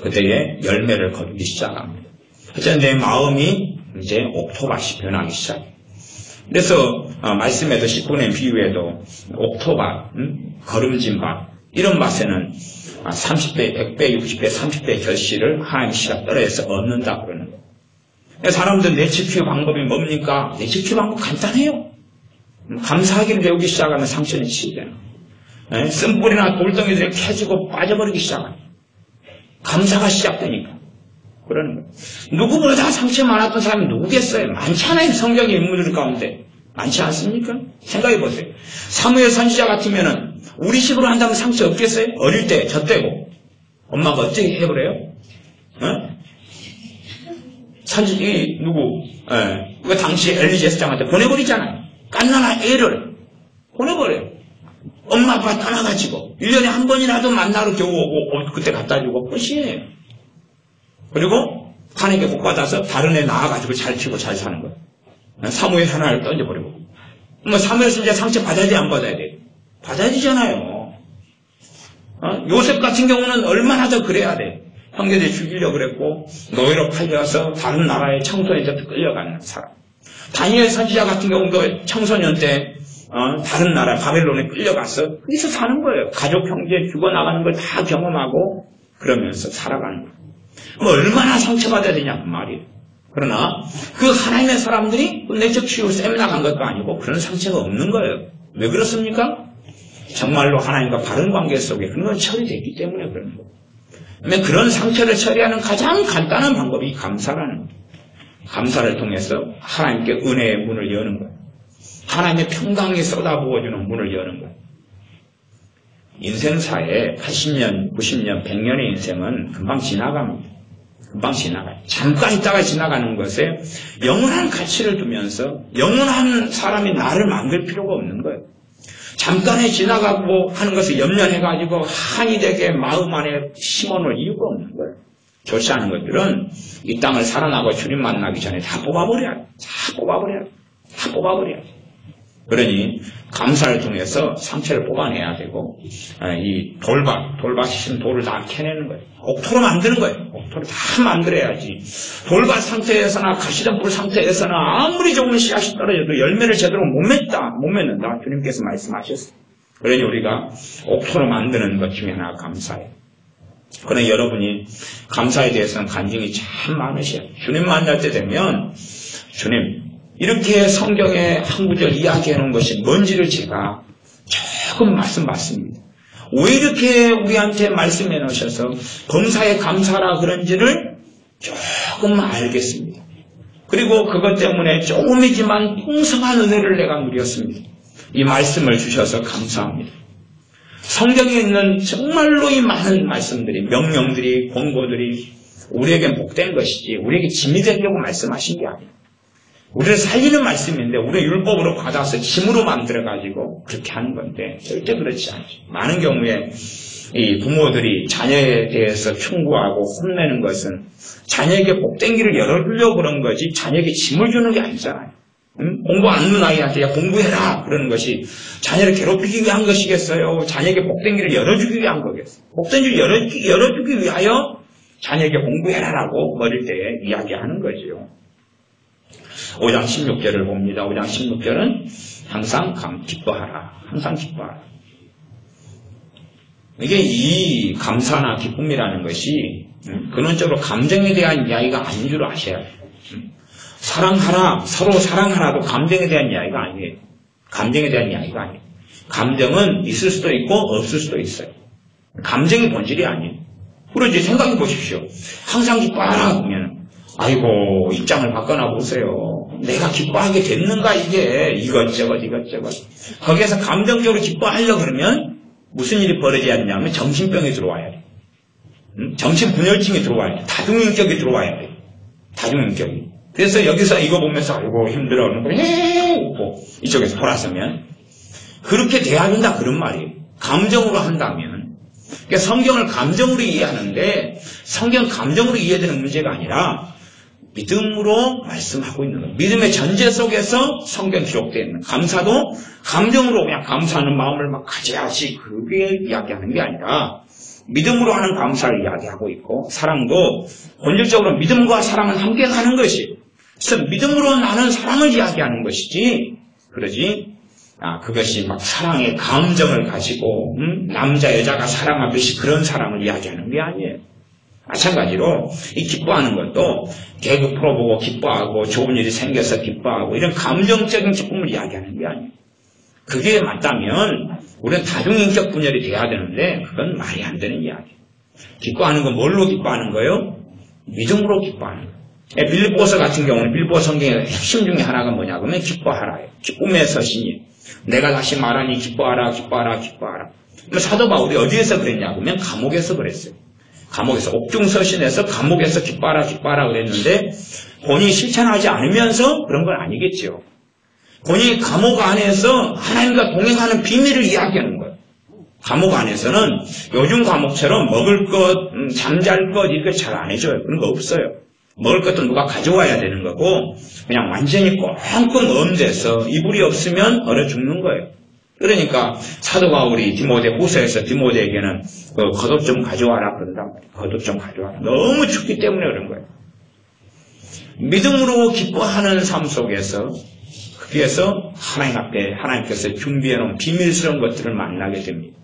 그때에 열매를 거두기 시작합니다. 그래서 내 마음이 이제 옥토밭이 변하기 시작해요. 그래서 말씀에도 10분의 비유에도 옥토밭, 거름진 밭 이런 밭에는 30배, 100배, 60배, 30배 결실을 하나님의 씨가 떨어져서 얻는다 그러는 거예요. 사람들 내치 키우 방법이 뭡니까? 내치 키우 방법 간단해요. 감사하기를 배우기 시작하면 상처는 치게 되는 쓴뿌리나 돌덩이들이 캐지고 빠져버리기 시작합니다. 감사가 시작되니까 그러는 거예요. 누구보다 상처 많았던 사람이 누구겠어요? 많잖아요. 성경의 인물들 가운데 많지 않습니까? 생각해 보세요. 사무엘 선지자 같으면은 우리 식으로 한다면 상처 없겠어요? 어릴 때 젖대고 엄마가 어떻게 해버려요? 선지 누구? 그 당시 엘리제 스장한테 보내버리잖아요. 깐나나 애를 보내버려요. 엄마 아빠 떠나가지고 1년에 한 번이라도 만나러 겨우 오고 그때 갖다 주고 끝이에요. 그리고 하나님께 복 받아서 다른 애 낳아가지고 잘 키우고 잘 사는 거예요. 사무엘 하나를 던져버리고. 뭐 사무엘 선지자 상처 받아야 돼 안 받아야 돼? 받아야 되잖아요. 요셉 같은 경우는 얼마나 더 그래야 돼. 형제들이 죽이려고 그랬고 노예로 팔려서 다른 나라의 청소년한테 끌려가는 사람. 다니엘 선지자 같은 경우도 청소년 때 다른 나라 바벨론에 끌려가서 거기서 사는 거예요. 가족 형제 죽어나가는 걸 다 경험하고 그러면서 살아가는 거예요. 뭐 얼마나 상처받아야 되냐 그 말이에요. 그러나 그 하나님의 사람들이 내적 치유 세미나 간 것도 아니고 그런 상처가 없는 거예요. 왜 그렇습니까? 정말로 하나님과 바른 관계 속에 그런 건 처리됐기 때문에 그런 거예요. 그런 상처를 처리하는 가장 간단한 방법이 감사라는 거예요. 감사를 통해서 하나님께 은혜의 문을 여는 거예요. 하나님의 평강이 쏟아부어주는 문을 여는 거예요. 인생사에 80년, 90년, 100년의 인생은 금방 지나갑니다. 금방 지나가요. 잠깐 있다가 지나가는 것에 영원한 가치를 두면서 영원한 사람이 나를 만들 필요가 없는 거예요. 잠깐에 지나가고 하는 것을 염려해가지고 한이 되게 마음 안에 심어놓을 이유가 없는 거예요. 좋지 않은 것들은 이 땅을 살아나고 주님 만나기 전에 다 뽑아버려요. 다 뽑아버려요. 다 버려요. 그러니 감사를 통해서 상처를 뽑아내야 되고 이 돌밭이신 돌을 다 캐내는 거예요. 옥토로 만드는 거예요. 옥토를 다 만들어야지. 돌밭 상태에서나 가시덤불 상태에서나 아무리 좋은 씨앗이 떨어져도 열매를 제대로 못 맺는다. 주님께서 말씀하셨어요. 그러니 우리가 옥토로 만드는 것 중에 하나가 감사예요. 그러나 여러분이 감사에 대해서는 간증이 참 많으셔요. 주님 만날 때 되면 주님 이렇게 성경에 한 구절 이야기해 놓은 것이 뭔지를 제가 조금 말씀받습니다. 왜 이렇게 우리한테 말씀해 놓으셔서 범사에 감사라 그런지를 조금 알겠습니다. 그리고 그것 때문에 조금이지만 풍성한 은혜를 내가 누렸습니다. 이 말씀을 주셔서 감사합니다. 성경에 있는 정말로 이 많은 말씀들이, 명령들이, 권고들이 우리에겐 복된 것이지 우리에게 짐이 되려고 말씀하신 게 아니에요. 우리를 살리는 말씀인데 우리의 율법으로 받아서 짐으로 만들어가지고 그렇게 하는 건데 절대 그렇지 않죠. 많은 경우에 이 부모들이 자녀에 대해서 충고하고 혼내는 것은 자녀에게 복된 길을 열어주려고 그런 거지 자녀에게 짐을 주는 게 아니잖아요. 공부 안 하는 아이한테 야 공부해라 그러는 것이 자녀를 괴롭히기 위한 것이겠어요? 자녀에게 복된 길을 열어주기 위한 거겠어요? 복된 길을 열어주기 위하여 자녀에게 공부해라라고 어릴 때에 이야기하는 거죠. 5장 16절을 봅니다. 5장 16절은 항상 기뻐하라. 항상 기뻐하라. 이게 이 감사나 기쁨이라는 것이 근원적으로 감정에 대한 이야기가 아닌 줄 아셔야 돼요. 사랑하라, 서로 사랑하라도 감정에 대한 이야기가 아니에요. 감정에 대한 이야기가 아니에요. 감정은 있을 수도 있고 없을 수도 있어요. 감정이 본질이 아니에요. 그러지 생각해 보십시오. 항상 기뻐하라 하면 아이고 입장을 바꿔나 보세요. 내가 기뻐하게 됐는가 이게 이것저것 거기에서 감정적으로 기뻐하려고 그러면 무슨 일이 벌어져야 되냐면 정신병이 들어와야 돼. 정치 분열증이 들어와야 돼. 다중인격이 들어와야 돼. 다중인격이. 그래서 여기서 이거 보면서 아이고 힘들어. 웃고 이쪽에서 돌아서면 그렇게 돼야 된다 그런 말이에요. 감정으로 한다면. 그러니까 성경을 감정으로 이해하는데 성경 감정으로 이해되는 문제가 아니라 믿음으로 말씀하고 있는 거예요. 믿음의 전제 속에서 성경 기록되어 있는 감사도 감정으로 그냥 감사하는 마음을 막 가져야지 그게 이야기하는 게 아니라 믿음으로 하는 감사를 이야기하고 있고 사랑도 본질적으로 믿음과 사랑은 함께 가는 것이 그래서 믿음으로 나는 사랑을 이야기하는 것이지 그러지 그것이 막 사랑의 감정을 가지고 남자 여자가 사랑하듯이 그런 사랑을 이야기하는 게 아니에요. 마찬가지로 이 기뻐하는 것도 개그 프로 보고 기뻐하고 좋은 일이 생겨서 기뻐하고 이런 감정적인 기쁨을 이야기하는 게 아니에요. 그게 맞다면 우리는 다중인격 분열이 돼야 되는데 그건 말이 안 되는 이야기예요. 기뻐하는 건 뭘로 기뻐하는 거예요? 믿음으로 기뻐하는 거예요. 빌립보서 같은 경우는 빌립보 성경의 핵심 중에 하나가 뭐냐 그러면 기뻐하라예요. 기쁨의 서신이에요. 내가 다시 말하니 기뻐하라 기뻐하라 기뻐하라. 사도 바울이 어디에서 그랬냐 그러면 감옥에서 그랬어요. 감옥에서 옥중서신에서 감옥에서 기뻐하라 기뻐하라 그랬는데 본인이 실천하지 않으면서 그런 건 아니겠죠. 본인이 감옥 안에서 하나님과 동행하는 비밀을 이야기하는 거예요. 감옥 안에서는 요즘 감옥처럼 먹을 것, 잠잘 것 이런 거 잘 안 해줘요. 그런 거 없어요. 먹을 것도 누가 가져와야 되는 거고 그냥 완전히 꽁꽁 엄대서 이불이 없으면 얼어 죽는 거예요. 그러니까 사도 바울이 디모데후서에서 디모데에게는 겉옷 좀 가져와라 그런단 말이에요. 겉옷 좀 가져와라. 너무 춥기 때문에 그런 거예요. 믿음으로 기뻐하는 삶 속에서 거기에서 하나님 앞에 하나님께서 준비해놓은 비밀스러운 것들을 만나게 됩니다.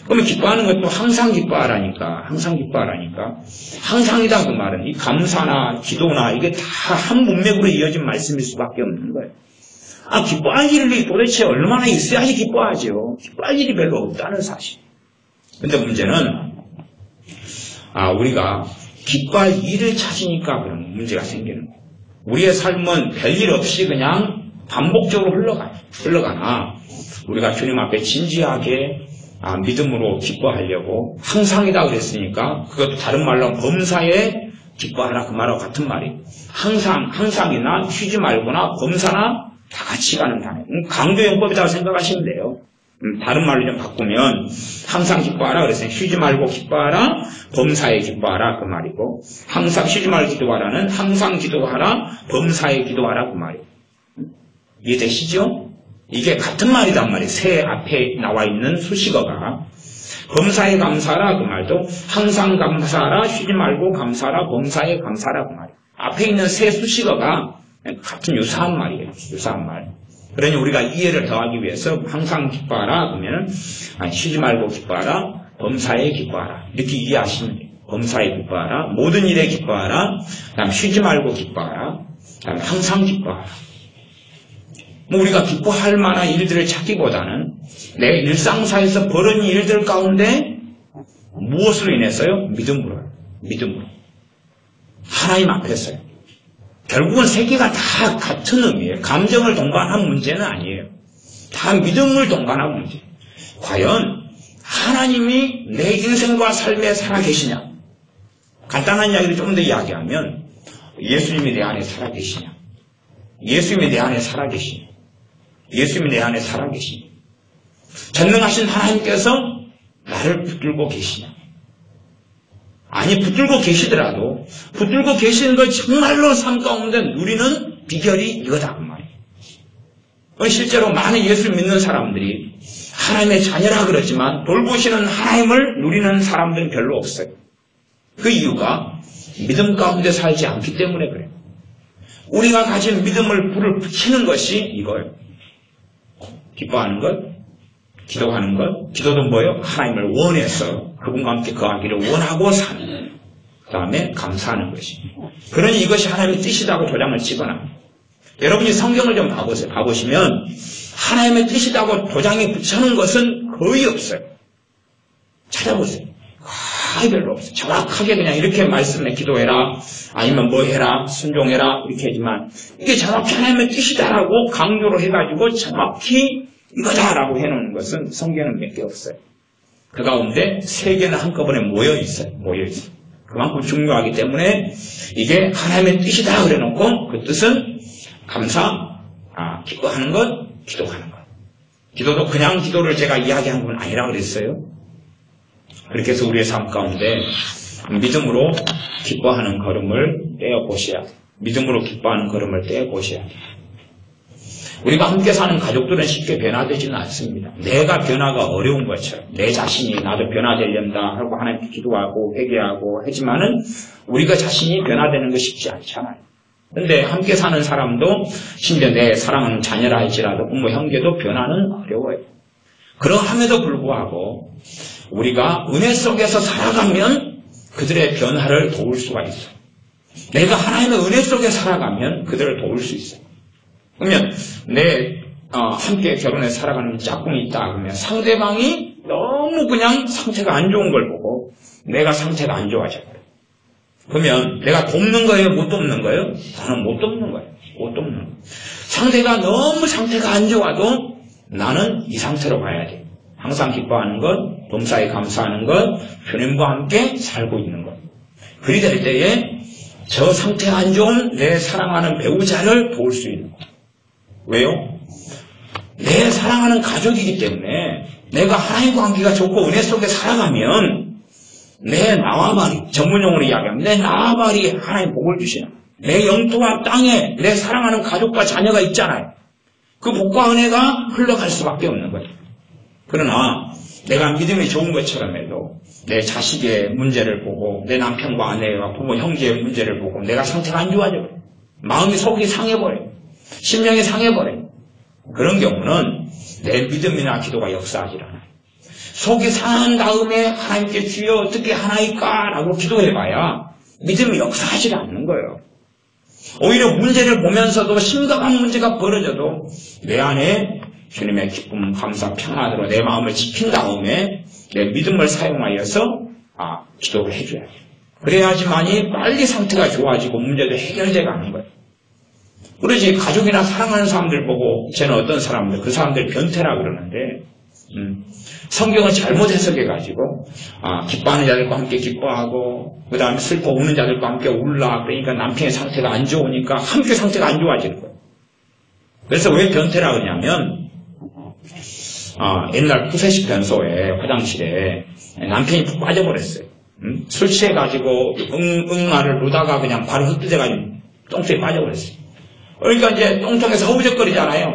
그러면 기뻐하는 것도 항상 기뻐하라니까 항상 기뻐하라니까 항상이다 그 말은 이 감사나 기도나 이게 다 한 문맥으로 이어진 말씀일 수밖에 없는 거예요. 기뻐할 일이 도대체 얼마나 있어야지 기뻐하죠. 기뻐할 일이 별로 없다는 사실. 근데 문제는 우리가 기뻐할 일을 찾으니까 그런 문제가 생기는 거예요. 우리의 삶은 별일 없이 그냥 반복적으로 흘러가나 우리가 주님 앞에 진지하게 믿음으로 기뻐하려고 항상이다 그랬으니까 그것도 다른 말로 범사에 기뻐하라 그 말하고 같은 말이에요. 항상이나 쉬지 말거나 범사나 다 같이 가는 단어. 강조용법이라고 생각하시면 돼요. 다른 말로 좀 바꾸면 항상 기뻐하라 그랬어요. 쉬지 말고 기뻐하라, 범사에 기뻐하라 그 말이고 항상 쉬지 말고 기도하라는 항상 기도하라, 범사에 기도하라 그 말이에요. 이해되시죠? 이게 같은 말이란 말이에요. 새 앞에 나와 있는 수식어가 범사에 감사하라 그 말도 항상 감사하라, 쉬지 말고 감사하라, 범사에 감사하라 그 말이에요. 앞에 있는 새 수식어가 같은 유사한 말이에요. 유사한 말. 그러니 우리가 이해를 더하기 위해서 항상 기뻐하라 그러면 쉬지 말고 기뻐하라, 범사에 기뻐하라 이렇게 이해하시면 돼요. 범사에 기뻐하라, 모든 일에 기뻐하라, 그다음 쉬지 말고 기뻐하라, 그다음 항상 기뻐하라. 우리가 기뻐할 만한 일들을 찾기보다는 내 일상사에서 벌어진 일들 가운데 무엇으로 인해서요? 믿음으로. 하나님 앞에서요. 결국은 세 개가 다 같은 의미예요. 감정을 동반한 문제는 아니에요. 다 믿음을 동반한 문제. 과연 하나님이 내 인생과 삶에 살아계시냐? 간단한 이야기를 좀 더 이야기하면 예수님이 내 안에 살아계시냐? 예수님이 내 안에 살아계시냐? 예수님이 내 안에 살아계시냐? 전능하신 하나님께서 나를 붙들고 계시냐? 아니 붙들고 계시더라도 붙들고 계시는 걸 정말로 삶 가운데 누리는 비결이 이거다 그 말이에요. 실제로 많은 예수를 믿는 사람들이 하나님의 자녀라 그러지만 돌보시는 하나님을 누리는 사람들은 별로 없어요. 그 이유가 믿음 가운데 살지 않기 때문에 그래요. 우리가 가진 믿음을 불을 붙이는 것이 이거예요. 기뻐하는 것, 기도하는 것, 기도도 뭐예요? 하나님을 원해서 그분과 함께 거하기를 원하고 사는 그 다음에 감사하는 것이. 그러니 이것이 하나님의 뜻이라고 도장을 찍어놔. 여러분이 성경을 좀 봐보시면 하나님의 뜻이라고 도장에 붙여놓은 것은 거의 없어요. 찾아보세요. 거의 별로 없어요. 정확하게 그냥 이렇게 말씀에 기도해라 아니면 뭐 해라 순종해라 이렇게 하지만 이게 정확히 하나님의 뜻이다라고 강조를 해가지고 정확히 이거다라고 해놓은 것은 성경은 몇 개 없어요. 그 가운데 세 개는 한꺼번에 모여 있어요. 그만큼 중요하기 때문에 이게 하나님의 뜻이다 그래놓고 그 뜻은 기뻐하는 것, 기도하는 것. 기도도 그냥 기도를 제가 이야기한 건 아니라 그랬어요. 그렇게 해서 우리의 삶 가운데 믿음으로 기뻐하는 걸음을 떼어보셔야 돼요. 믿음으로 기뻐하는 걸음을 떼어보셔야 돼요. 우리가 함께 사는 가족들은 쉽게 변화되지는 않습니다. 내가 변화가 어려운 것처럼 내 자신이 나도 변화되려다 하고 하나님께 기도하고 회개하고 하지만은 우리가 자신이 변화되는 거 쉽지 않잖아요. 근데 함께 사는 사람도 심지어 내 사랑하는 자녀라 할지라도 부모 형제도 변화는 어려워요. 그러함에도 불구하고 우리가 은혜 속에서 살아가면 그들의 변화를 도울 수가 있어요. 내가 하나님의 은혜 속에 살아가면 그들을 도울 수 있어요. 그러면 함께 결혼해서 살아가는 짝꿍이 있다 그러면 상대방이 너무 그냥 상태가 안 좋은 걸 보고 내가 상태가 안 좋아져요. 그러면 내가 돕는 거예요? 못 돕는 거예요? 나는 못 돕는 거예요. 못 돕는 거예요. 상대가 너무 상태가 안 좋아도 나는 이 상태로 가야 돼요. 항상 기뻐하는 것, 범사에 감사하는 것, 주님과 함께 살고 있는 것. 그리 될 때에 저 상태 안 좋은 내 사랑하는 배우자를 도울 수 있는 것. 왜요? 내 사랑하는 가족이기 때문에 내가 하나님과 관계가 좋고 은혜 속에 살아가면 내 나와바리, 전문용어로 이야기하면 내 나와바리에 하나님 복을 주시나. 내 영토와 땅에 내 사랑하는 가족과 자녀가 있잖아요. 그 복과 은혜가 흘러갈 수밖에 없는 거예요. 그러나 내가 믿음이 좋은 것처럼 해도 내 자식의 문제를 보고 내 남편과 아내와 부모 형제의 문제를 보고 내가 상태가 안 좋아져요. 마음이 속이 상해버려요. 심령이 상해버려요. 그런 경우는 내 믿음이나 기도가 역사하지 않아요. 속이 상한 다음에 하나님께 주여 어떻게 하나이까? 라고 기도해봐야 믿음이 역사하지 않는 거예요. 오히려 문제를 보면서도 심각한 문제가 벌어져도 내 안에 주님의 기쁨, 감사, 평안으로 내 마음을 지킨 다음에 내 믿음을 사용하여서 기도를 해줘야 돼요. 그래야지만이 빨리 상태가 좋아지고 문제도 해결돼 가는 거예요. 그러지 가족이나 사랑하는 사람들 보고 저는 어떤 사람들 그 사람들 변태라 그러는데 성경을 잘못 해석해가지고 기뻐하는 자들과 함께 기뻐하고 그 다음에 슬퍼 우는 자들과 함께 울라 그러니까 남편의 상태가 안 좋으니까 함께 상태가 안 좋아지는 거예요. 그래서 왜 변태라 그러냐면 옛날 구세식 변소에 화장실에 남편이 푹 빠져버렸어요. 술 취해가지고 응아를 누다가 그냥 바로 흩어져가지고 똥속에 빠져버렸어요. 그러니까 이제 똥통에서 허우적거리잖아요.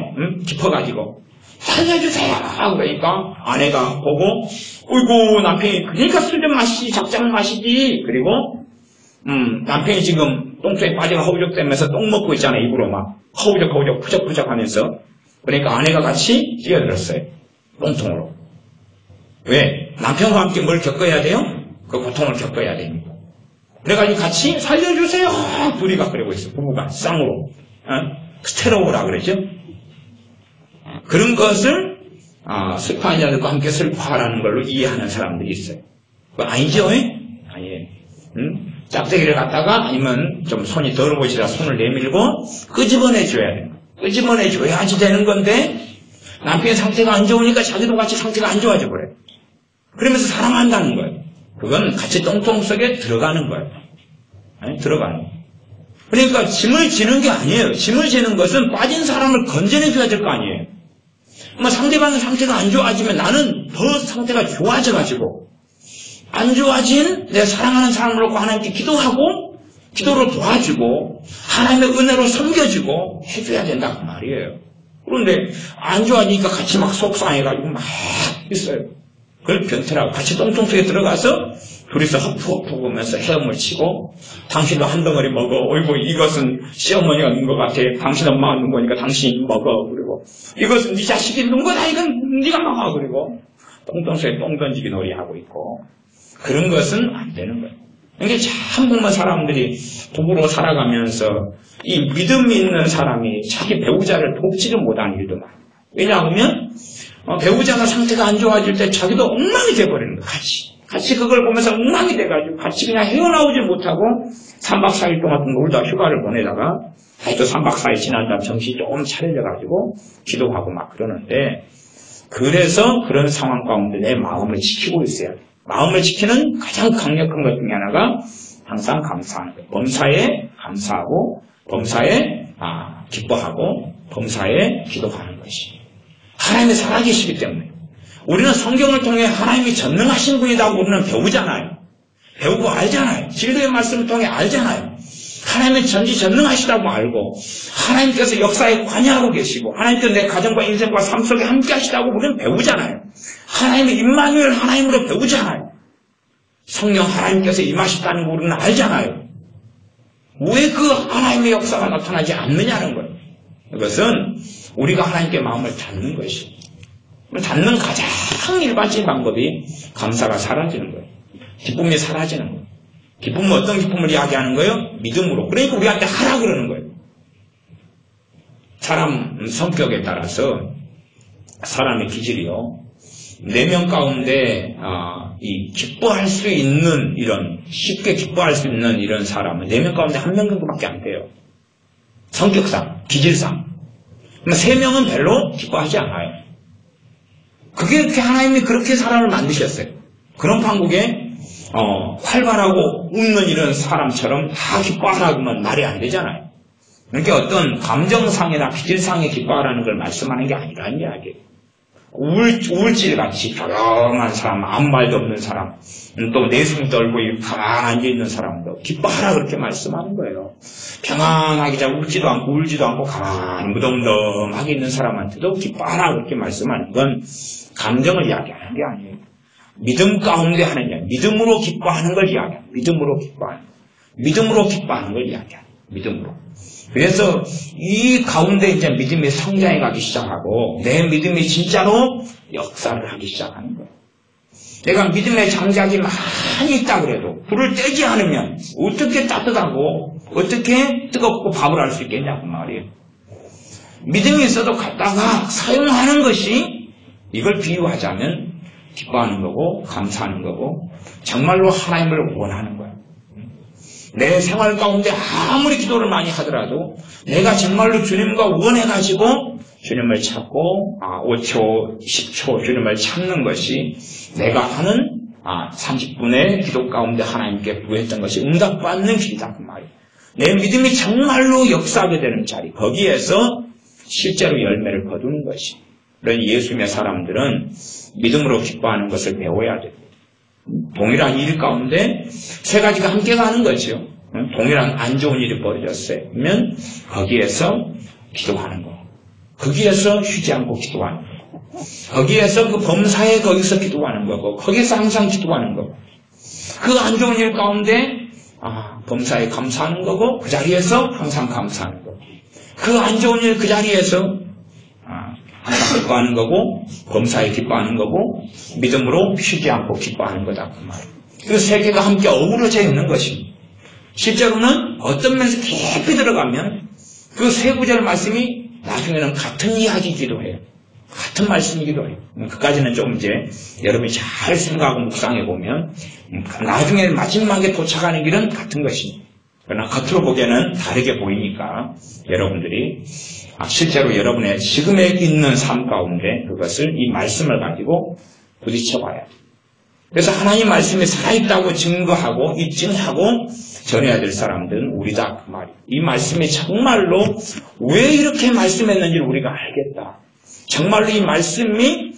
깊어가지고 살려주세요 그러니까 아내가 보고 어이구 남편이 그러니까 술 좀 마시지 작작 마시지. 그리고 남편이 지금 똥속에 빠져가 허우적대면서 똥 먹고 있잖아요. 입으로 막 허우적 푸적푸적 하면서. 그러니까 아내가 같이 뛰어들었어요. 똥통으로. 왜? 남편과 함께 뭘 겪어야 돼요? 그 고통을 겪어야 됩니다. 그래가지고 같이 살려주세요 둘이가 그러고 있어요. 부부가 쌍으로 스테로우라 그러죠. 그런 것을 슬퍼하는 자들과 함께 슬퍼하라는 걸로 이해하는 사람들이 있어요. 그거 아니죠? 아니에요. 짝대기를 갖다가 아니면 좀 손이 더러워지라 손을 내밀고 끄집어내줘야 돼요. 끄집어내줘야지 되는 건데 남편의 상태가 안 좋으니까 자기도 같이 상태가 안 좋아져 버려요. 그러면서 사랑한다는 거예요. 그건 같이 똥통 속에 들어가는 거예요. 들어가는 거예요. 그러니까 짐을 지는 게 아니에요. 짐을 지는 것은 빠진 사람을 건져내줘야 될 거 아니에요. 상대방의 상태가 안 좋아지면 나는 더 상태가 좋아져가지고 안 좋아진 내 사랑하는 사람을 놓고 하나님께 기도하고 기도로 도와주고 하나님의 은혜로 섬겨주고 해줘야 된다 그 말이에요. 그런데 안 좋아지니까 같이 막 속상해가지고 막 있어요. 그걸 변태라고 같이 똥통 속에 들어가서 둘이서 허푸허푸 보면서 헤엄을 치고 당신도 한 덩어리 먹어. 어이구 이것은 시어머니가 넣은 것 같아. 당신 엄마가 넣은 거니까 당신이 먹어. 그리고 이것은 네 자식이 넣은 거다. 이건 네가 먹어. 그리고 똥통 속에 똥 던지기 놀이하고 있고 그런 것은 안 되는 거예요. 그러니까 참 보면 사람들이 부부로 살아가면서 이 믿음이 있는 사람이 자기 배우자를 돕지를 못하는 일도 많아요. 왜냐하면 배우자가 상태가 안 좋아질 때 자기도 엉망이 돼버리는 거예요. 같이 그걸 보면서 엉망이 돼가지고 같이 그냥 헤어나오지 못하고 3박 4일 동안 놀다 휴가를 보내다가 또 3박 4일 지난 다음 정신이 조금 차려져가지고 기도하고 막 그러는데 그래서 그런 상황 가운데 내 마음을 지키고 있어야 돼. 마음을 지키는 가장 강력한 것 중에 하나가 항상 감사하는 거예요. 범사에 감사하고 범사에 기뻐하고 범사에 기도하는 것이 하나님이 살아계시기 때문에 우리는 성경을 통해 하나님이 전능하신 분이라고 우리는 배우잖아요. 배우고 알잖아요. 진리의 말씀을 통해 알잖아요. 하나님은 전지전능하시다고 알고 하나님께서 역사에 관여하고 계시고 하나님께서 내 가정과 인생과 삶 속에 함께 하시다고 우리는 배우잖아요. 하나님의 임마누엘 하나님으로 배우잖아요. 성령 하나님께서 임하셨다는 거 우리는 알잖아요. 왜 그 하나님의 역사가 나타나지 않느냐는 거예요. 이것은 우리가 하나님께 마음을 닫는 것이에요. 닫는 가장 일반적인 방법이 감사가 사라지는 거예요. 기쁨이 사라지는 거예요. 기쁨은 어떤 기쁨을 이야기하는 거예요? 믿음으로. 그러니까 우리한테 하라 그러는 거예요. 사람 성격에 따라서 사람의 기질이요. 4명 가운데 기뻐할 수 있는 쉽게 기뻐할 수 있는 이런 사람은 4명 가운데 1명 정도밖에 안 돼요. 성격상, 기질상. 3명은 별로 기뻐하지 않아요. 그게 이렇게 하나님이 그렇게 사람을 만드셨어요. 그런 판국에 활발하고 웃는 이런 사람처럼 다 기뻐하라고는 말이 안 되잖아요. 그러니까 어떤 감정상이나 기질상의 기뻐하라는 걸 말씀하는 게 아니라는 이야기예요. 우울질같이 조용한 사람, 아무 말도 없는 사람, 또 내숭 떨고 가만히 앉아있는 사람도 기뻐하라 그렇게 말씀하는 거예요. 평안하게 잘 울지도 않고 울지도 않고 가만히 무덤덤하게 있는 사람한테도 기뻐하라 그렇게 말씀하는 건 감정을 이야기하는 게 아니에요. 믿음 가운데 하는 이야기, 믿음으로 기뻐하는 걸 이야기합니다. 믿음으로 기뻐하는 걸 이야기합니다. 믿음으로. 그래서 이 가운데 이제 믿음이 성장해 가기 시작하고 내 믿음이 진짜로 역사를 하기 시작하는 거예요. 내가 믿음의 장작이 많이 있다 그래도 불을 떼지 않으면 어떻게 따뜻하고 어떻게 뜨겁고 밥을 할 수 있겠냐고 말이에요. 믿음이 있어도 갖다가 사용하는 것이 이걸 비유하자면 기뻐하는 거고 감사하는 거고 정말로 하나님을 원하는 거예요. 내 생활 가운데 아무리 기도를 많이 하더라도 내가 정말로 주님과 원해가지고 주님을 찾고 5초, 10초 주님을 찾는 것이 내가 하는 30분의 기도 가운데 하나님께 구했던 것이 응답받는 길이다 그 말이에요. 내 믿음이 정말로 역사하게 되는 자리 거기에서 실제로 열매를 거두는 것이 그런 예수님의 사람들은 믿음으로 기뻐하는 것을 배워야 됩니다. 동일한 일 가운데 세 가지가 함께 가는 거죠. 동일한 안 좋은 일이 벌어졌어요. 그러면 거기에서 기도하는 거. 거기에서 쉬지 않고 기도하는 거. 거기에서 그 범사에 거기서 기도하는 거고 거기서 항상 기도하는 거고 그 안 좋은 일 가운데 범사에 감사하는 거고 그 자리에서 항상 감사하는 거고 그 안 좋은 일 그 자리에서 항상 기뻐하는 거고 범사에 기뻐하는 거고 믿음으로 쉬지 않고 기뻐하는 거다 그 말이에요. 그 세 개가 함께 어우러져 있는 것입니다. 실제로는 어떤 면에서 깊이 들어가면 그 세 구절 말씀이 나중에는 같은 이야기이기도 해요. 같은 말씀이기도 해요. 그까지는 좀 이제 여러분이 잘 생각하고 묵상해 보면 나중에 마지막에 도착하는 길은 같은 것입니다. 그러나 겉으로 보기에는 다르게 보이니까 여러분들이 실제로 여러분의 지금에 있는 삶 가운데 그것을 이 말씀을 가지고 부딪혀봐야 돼요. 그래서 하나님 말씀이 살아있다고 증거하고 입증하고 전해야 될 사람들은 우리다 그 말이에요. 이 말씀이 정말로 왜 이렇게 말씀했는지를 우리가 알겠다. 정말로 이 말씀이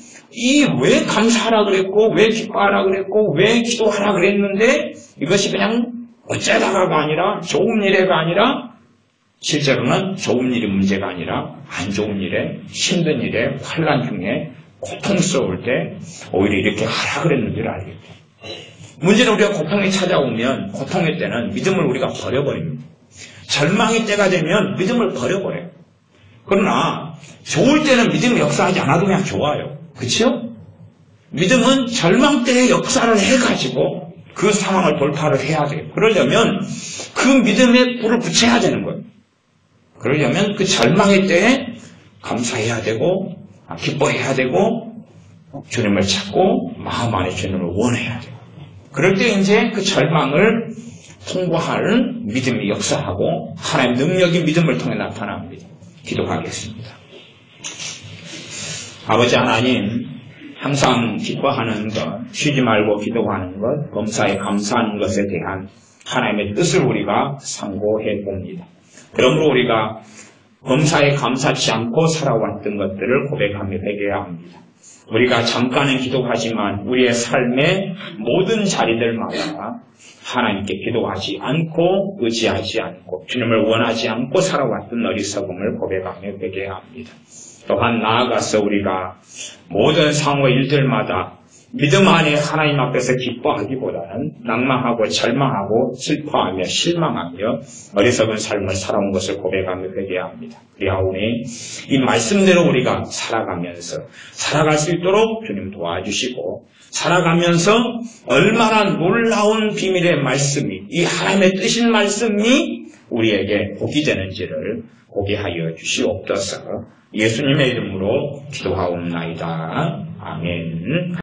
왜 감사하라 그랬고 왜 기뻐하라 그랬고 왜 기도하라 그랬는데 이것이 그냥 어쩌다가가 아니라 좋은 일에가 아니라 실제로는 좋은 일이 문제가 아니라 안 좋은 일에 힘든 일에 환난 중에 고통스러울 때 오히려 이렇게 하라 그랬는지를 알겠다. 문제는 우리가 고통이 찾아오면 고통의 때는 믿음을 우리가 버려버립니다. 절망의 때가 되면 믿음을 버려버려요. 그러나 좋을 때는 믿음이 역사하지 않아도 그냥 좋아요. 그렇죠? 믿음은 절망 때의 역사를 해가지고 그 상황을 돌파를 해야 돼요. 그러려면 그 믿음에 불을 붙여야 되는 거예요. 그러려면 그 절망의 때에 감사해야 되고 기뻐해야 되고 주님을 찾고 마음 안에 주님을 원해야 돼요. 그럴 때 이제 그 절망을 통과할 믿음이 역사하고 하나님의 능력이 믿음을 통해 나타납니다. 기도하겠습니다. 아버지 하나님, 항상 기뻐하는 것, 쉬지 말고 기도하는 것, 범사에 감사하는 것에 대한 하나님의 뜻을 우리가 상고해 봅니다. 그러므로 우리가 범사에 감사치 않고 살아왔던 것들을 고백하며 회개해야 합니다. 우리가 잠깐은 기도하지만 우리의 삶의 모든 자리들마다 하나님께 기도하지 않고 의지하지 않고 주님을 원하지 않고 살아왔던 어리석음을 고백하며 회개해야 합니다. 또한 나아가서 우리가 모든 상호 일들마다 믿음 안에 하나님 앞에서 기뻐하기보다는 낭망하고 절망하고 슬퍼하며 실망하며 어리석은 삶을 살아온 것을 고백하며 회개해야 합니다. 우리 이 말씀대로 우리가 살아갈 수 있도록 주님 도와주시고 살아가면서 얼마나 놀라운 비밀의 말씀이 이 하나님의 뜻인 말씀이 우리에게 복이 되는지를 보게 하여 주시옵소서. 예수님의 이름으로 기도하옵나이다. 아멘.